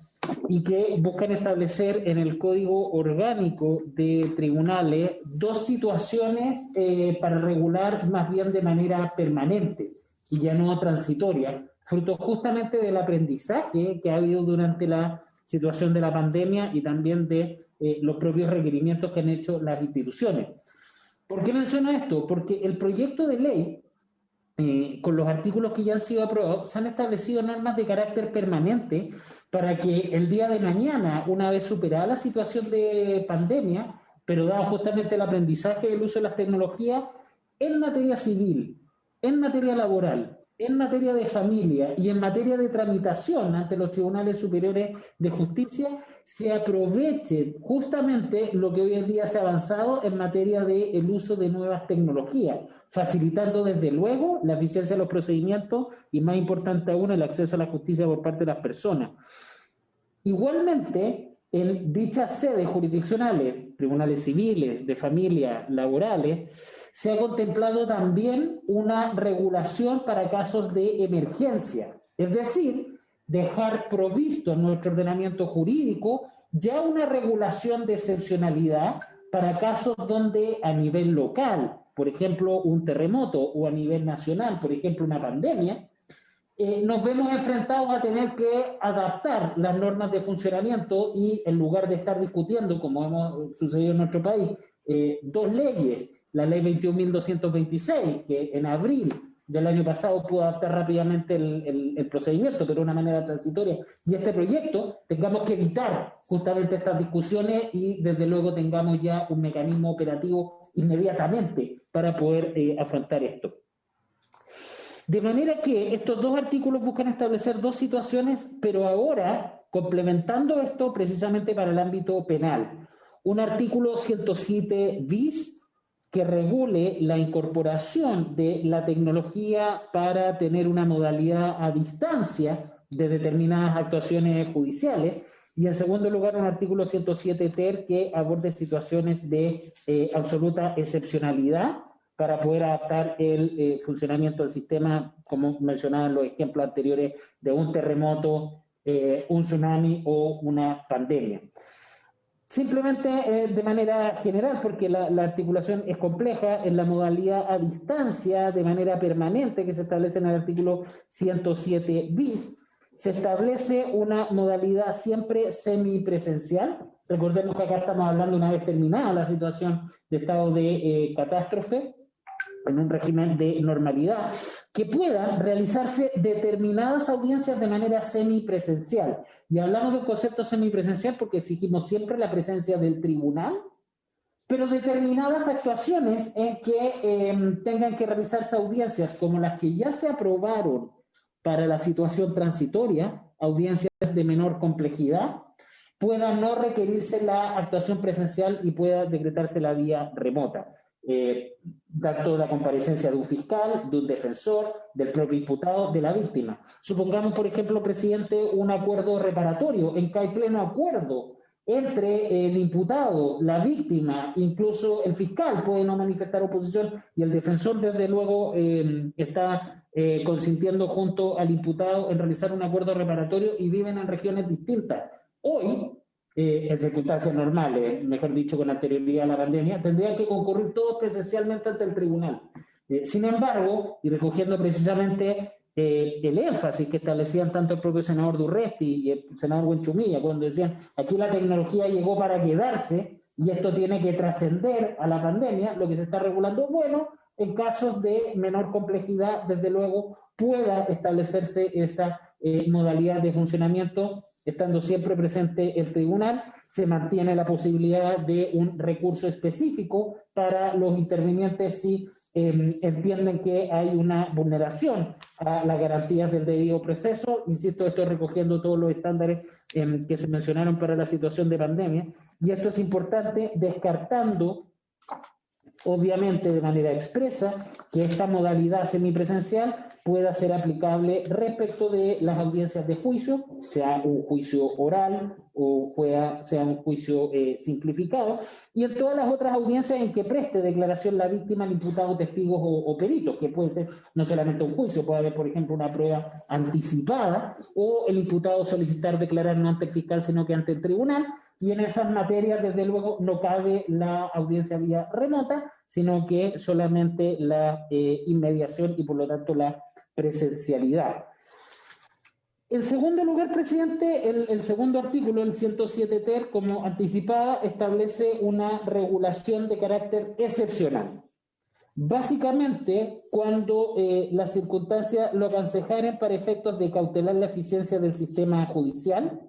y que buscan establecer en el Código Orgánico de Tribunales dos situaciones para regular más bien de manera permanente y ya no transitoria, fruto justamente del aprendizaje que ha habido durante la situación de la pandemia y también de los propios requerimientos que han hecho las instituciones. ¿Por qué menciono esto? Porque el proyecto de ley, con los artículos que ya han sido aprobados, se han establecido normas de carácter permanente para que el día de mañana, una vez superada la situación de pandemia, pero dado justamente el aprendizaje del uso de las tecnologías, en materia civil, en materia laboral, en materia de familia y en materia de tramitación ante los tribunales superiores de justicia, se aproveche justamente lo que hoy en día se ha avanzado en materia del uso de nuevas tecnologías, facilitando desde luego la eficiencia de los procedimientos y, más importante aún, el acceso a la justicia por parte de las personas. Igualmente, en dichas sedes jurisdiccionales, tribunales civiles, de familia, laborales, se ha contemplado también una regulación para casos de emergencia, es decir, dejar provisto en nuestro ordenamiento jurídico ya una regulación de excepcionalidad para casos donde a nivel local, por ejemplo, un terremoto, o a nivel nacional, por ejemplo, una pandemia, nos vemos enfrentados a tener que adaptar las normas de funcionamiento y en lugar de estar discutiendo, como hemos sucedido en nuestro país, dos leyes, la ley 21.226, que en abril del año pasado pudo adaptar rápidamente el procedimiento, pero de una manera transitoria, y este proyecto, tengamos que evitar justamente estas discusiones y desde luego tengamos ya un mecanismo operativo inmediatamente para poder afrontar esto. De manera que estos dos artículos buscan establecer dos situaciones, pero ahora complementando esto precisamente para el ámbito penal. Un artículo 107 bis que regule la incorporación de la tecnología para tener una modalidad a distancia de determinadas actuaciones judiciales, y en segundo lugar un artículo 107 ter que aborde situaciones de absoluta excepcionalidad para poder adaptar el funcionamiento del sistema, como mencionaban los ejemplos anteriores, de un terremoto, un tsunami o una pandemia. Simplemente de manera general, porque la articulación es compleja, en la modalidad a distancia, de manera permanente, que se establece en el artículo 107 bis, se establece una modalidad siempre semipresencial. Recordemos que acá estamos hablando una vez terminada la situación de estado de catástrofe, en un régimen de normalidad, que puedan realizarse determinadas audiencias de manera semipresencial. Y hablamos del concepto semipresencial porque exigimos siempre la presencia del tribunal, pero determinadas actuaciones en que tengan que realizarse audiencias como las que ya se aprobaron para la situación transitoria, audiencias de menor complejidad, pueda no requerirse la actuación presencial y pueda decretarse la vía remota. Tanto la comparecencia de un fiscal, de un defensor, del propio imputado, de la víctima. Supongamos, por ejemplo, presidente, un acuerdo reparatorio en que hay pleno acuerdo entre el imputado, la víctima, incluso el fiscal puede no manifestar oposición y el defensor, desde luego, está consintiendo junto al imputado en realizar un acuerdo reparatorio y viven en regiones distintas. Hoy, en circunstancias normales, mejor dicho, con anterioridad a la pandemia, tendrían que concurrir todos presencialmente ante el tribunal. Sin embargo, y recogiendo precisamente el énfasis que establecían tanto el propio senador Durresti y el senador Buenchumilla, cuando decían, aquí la tecnología llegó para quedarse y esto tiene que trascender a la pandemia, lo que se está regulando, bueno, en casos de menor complejidad, desde luego, pueda establecerse esa modalidad de funcionamiento estando siempre presente el tribunal, se mantiene la posibilidad de un recurso específico para los intervinientes si entienden que hay una vulneración a las garantías del debido proceso. Insisto, estoy recogiendo todos los estándares que se mencionaron para la situación de pandemia, y esto es importante, descartando obviamente de manera expresa que esta modalidad semipresencial pueda ser aplicable respecto de las audiencias de juicio, sea un juicio oral o sea un juicio simplificado, y en todas las otras audiencias en que preste declaración la víctima, el imputado, testigos o peritos, que puede ser no solamente un juicio, puede haber, por ejemplo, una prueba anticipada, o el imputado solicitar declarar no ante el fiscal, sino que ante el tribunal. Y en esas materias, desde luego, no cabe la audiencia vía remota, sino que solamente la inmediación y, por lo tanto, la presencialidad. En segundo lugar, presidente, el segundo artículo, el 107 ter, como anticipaba, establece una regulación de carácter excepcional. Básicamente, cuando las circunstancias lo aconsejaren para efectos de cautelar la eficiencia del sistema judicial,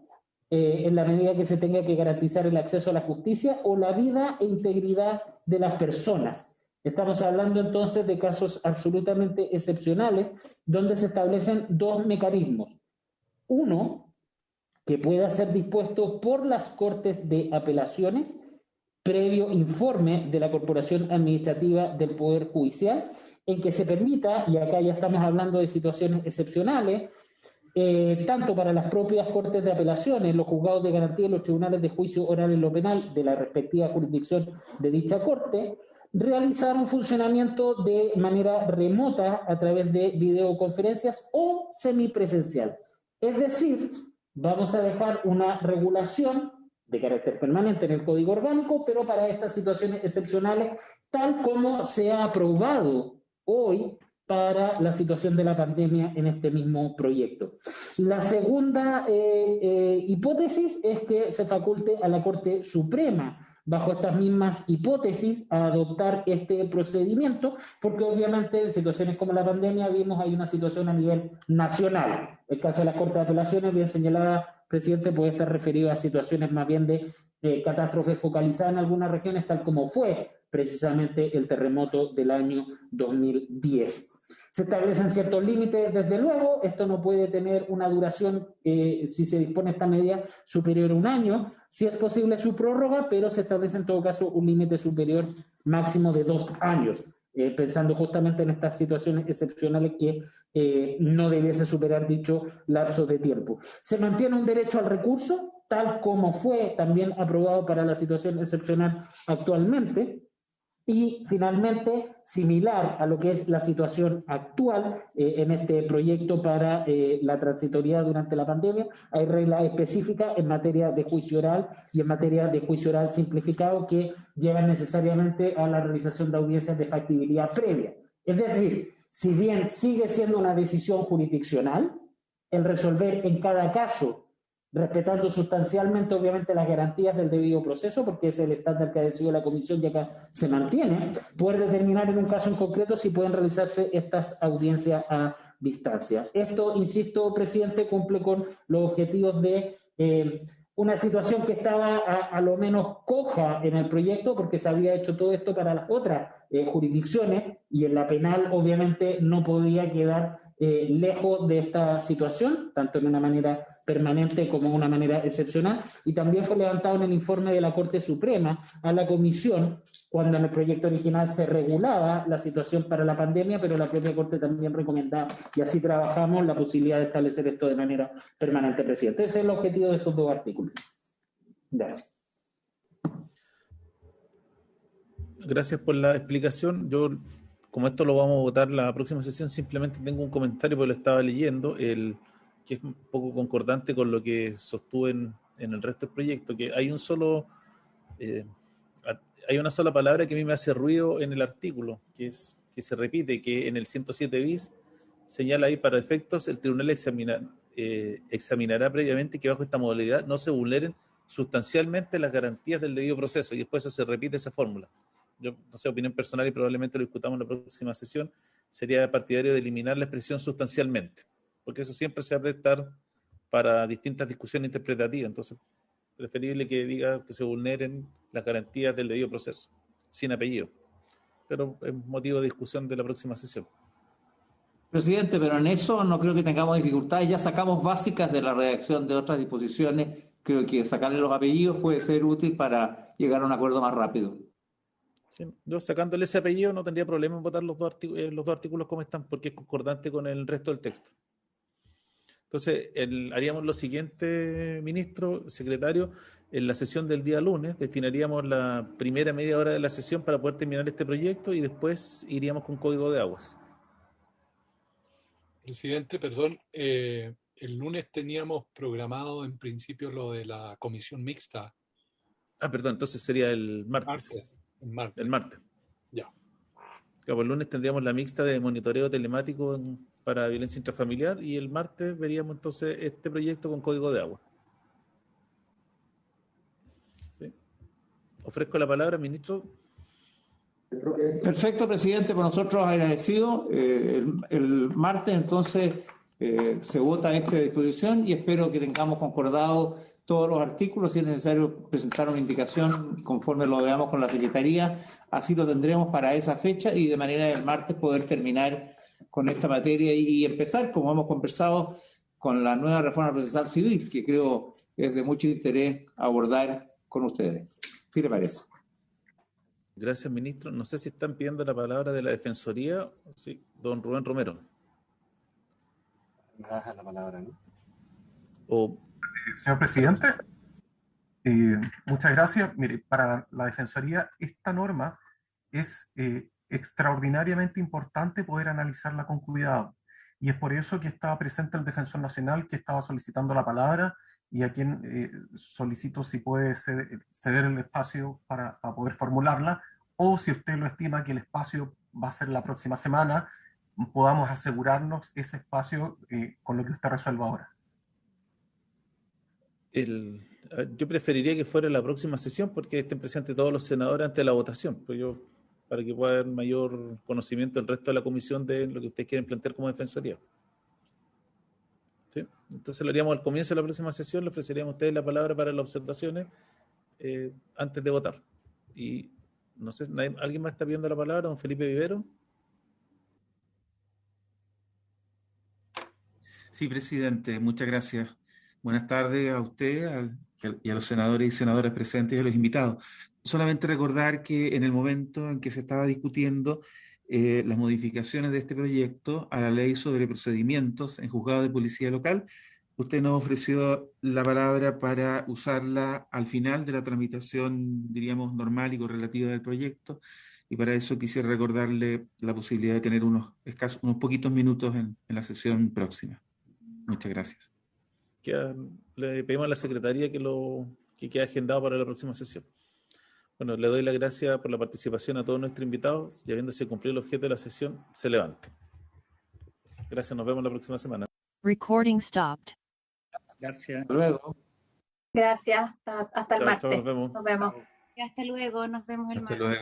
en la medida que se tenga que garantizar el acceso a la justicia o la vida e integridad de las personas. Estamos hablando entonces de casos absolutamente excepcionales donde se establecen dos mecanismos. Uno, que pueda ser dispuesto por las Cortes de Apelaciones, previo informe de la Corporación Administrativa del Poder Judicial, en que se permita, y acá ya estamos hablando de situaciones excepcionales, tanto para las propias Cortes de Apelaciones, los juzgados de garantía y los tribunales de juicio oral en lo penal de la respectiva jurisdicción de dicha Corte, realizar un funcionamiento de manera remota a través de videoconferencias o semipresencial. Es decir, vamos a dejar una regulación de carácter permanente en el Código Orgánico, pero para estas situaciones excepcionales, tal como se ha aprobado hoy para la situación de la pandemia en este mismo proyecto. La segunda hipótesis es que se faculte a la Corte Suprema, bajo estas mismas hipótesis, a adoptar este procedimiento, porque obviamente en situaciones como la pandemia vimos hay una situación a nivel nacional. El caso de la Corte de Apelaciones, bien señalada, presidente, puede estar referido a situaciones más bien de catástrofes focalizadas en algunas regiones, tal como fue precisamente el terremoto del año 2010. Se establecen ciertos límites, desde luego, esto no puede tener una duración, si se dispone esta medida, superior a un año, si es posible su prórroga, pero se establece en todo caso un límite superior máximo de 2 años, pensando justamente en estas situaciones excepcionales que no debiese superar dicho lapso de tiempo. Se mantiene un derecho al recurso, tal como fue también aprobado para la situación excepcional actualmente. Y finalmente, similar a lo que es la situación actual en este proyecto para la transitoriedad durante la pandemia, hay reglas específicas en materia de juicio oral y en materia de juicio oral simplificado que llevan necesariamente a la realización de audiencias de factibilidad previa. Es decir, si bien sigue siendo una decisión jurisdiccional, el resolver en cada caso, respetando sustancialmente, obviamente, las garantías del debido proceso, porque es el estándar que ha decidido la Comisión y acá se mantiene, poder determinar en un caso en concreto si pueden realizarse estas audiencias a distancia. Esto, insisto, presidente, cumple con los objetivos de una situación que estaba a lo menos coja en el proyecto, porque se había hecho todo esto para las otras jurisdicciones, y en la penal, obviamente, no podía quedar lejos de esta situación, tanto en una manera permanente como en una manera excepcional, y también fue levantado en el informe de la Corte Suprema a la Comisión, cuando en el proyecto original se regulaba la situación para la pandemia, pero la propia Corte también recomendaba, y así trabajamos, la posibilidad de establecer esto de manera permanente, presidente. Ese es el objetivo de esos dos artículos. Gracias. Gracias por la explicación. Yo, como esto lo vamos a votar la próxima sesión, simplemente tengo un comentario porque lo estaba leyendo, que es un poco concordante con lo que sostuve en el resto del proyecto, que hay hay una sola palabra que a mí me hace ruido en el artículo, que se repite, que en el 107 bis señala ahí: para efectos, el tribunal examinará previamente que bajo esta modalidad no se vulneren sustancialmente las garantías del debido proceso, y después se repite esa fórmula. Yo, no sé, opinión personal, y probablemente lo discutamos en la próxima sesión, sería partidario de eliminar la expresión sustancialmente, porque eso siempre se va a prestar para distintas discusiones interpretativas. Entonces, preferible que diga que se vulneren las garantías del debido proceso, sin apellido. Pero es motivo de discusión de la próxima sesión. Presidente, pero en eso no creo que tengamos dificultades. Ya sacamos básicas de la redacción de otras disposiciones. Creo que sacarle los apellidos puede ser útil para llegar a un acuerdo más rápido. Sí, yo sacándole ese apellido no tendría problema en votar los dos artículos como están, porque es concordante con el resto del texto. Entonces, haríamos lo siguiente, ministro, secretario, en la sesión del día lunes destinaríamos la primera media hora de la sesión para poder terminar este proyecto y después iríamos con código de aguas. Presidente, perdón, el lunes teníamos programado en principio lo de la comisión mixta. Ah, perdón, entonces sería el martes. El martes. Ya. Claro, el lunes tendríamos la mixta de monitoreo telemático para violencia intrafamiliar y el martes veríamos entonces este proyecto con código de agua. ¿Sí? Ofrezco la palabra, ministro. Perfecto, presidente, por nosotros agradecido. El martes entonces se vota esta disposición y espero que tengamos concordado todos los artículos. Si es necesario presentar una indicación conforme lo veamos con la Secretaría, así lo tendremos para esa fecha y de manera el martes poder terminar con esta materia y empezar, como hemos conversado, con la nueva reforma procesal civil, que creo es de mucho interés abordar con ustedes. ¿Qué le parece? Gracias, ministro. No sé si están pidiendo la palabra de la Defensoría. Sí, don Rubén Romero. Me das la palabra, ¿no? Señor presidente, muchas gracias. Mire, para la Defensoría esta norma es extraordinariamente importante poder analizarla con cuidado. Y es por eso que estaba presente el Defensor Nacional, que estaba solicitando la palabra y a quien solicito si puede ceder el espacio para poder formularla, o si usted lo estima que el espacio va a ser la próxima semana, podamos asegurarnos ese espacio con lo que usted resuelva ahora. Yo preferiría que fuera la próxima sesión porque estén presentes todos los senadores antes de la votación, para que pueda haber mayor conocimiento el resto de la comisión de lo que ustedes quieren plantear como defensoría. ¿Sí? Entonces lo haríamos al comienzo de la próxima sesión, le ofreceríamos a ustedes la palabra para las observaciones antes de votar. Y no sé, ¿alguien más está pidiendo la palabra? Don Felipe Vivero. Sí, presidente, muchas gracias. Buenas tardes a usted y a los senadores y senadoras presentes y a los invitados. Solamente recordar que en el momento en que se estaba discutiendo las modificaciones de este proyecto a la ley sobre procedimientos en juzgado de policía local, usted nos ofreció la palabra para usarla al final de la tramitación, diríamos, normal y correlativa del proyecto, y para eso quisiera recordarle la posibilidad de tener unos poquitos minutos en la sesión próxima. Muchas gracias. Le pedimos a la Secretaría que quede agendado para la próxima sesión. Bueno, le doy las gracias por la participación a todos nuestros invitados y habiéndose cumplido el objeto de la sesión, se levante. Gracias, nos vemos la próxima semana. Recording stopped. Gracias. Hasta luego. Gracias. Hasta el martes. Nos vemos. Nos vemos. Hasta luego, nos vemos el martes. Hasta luego.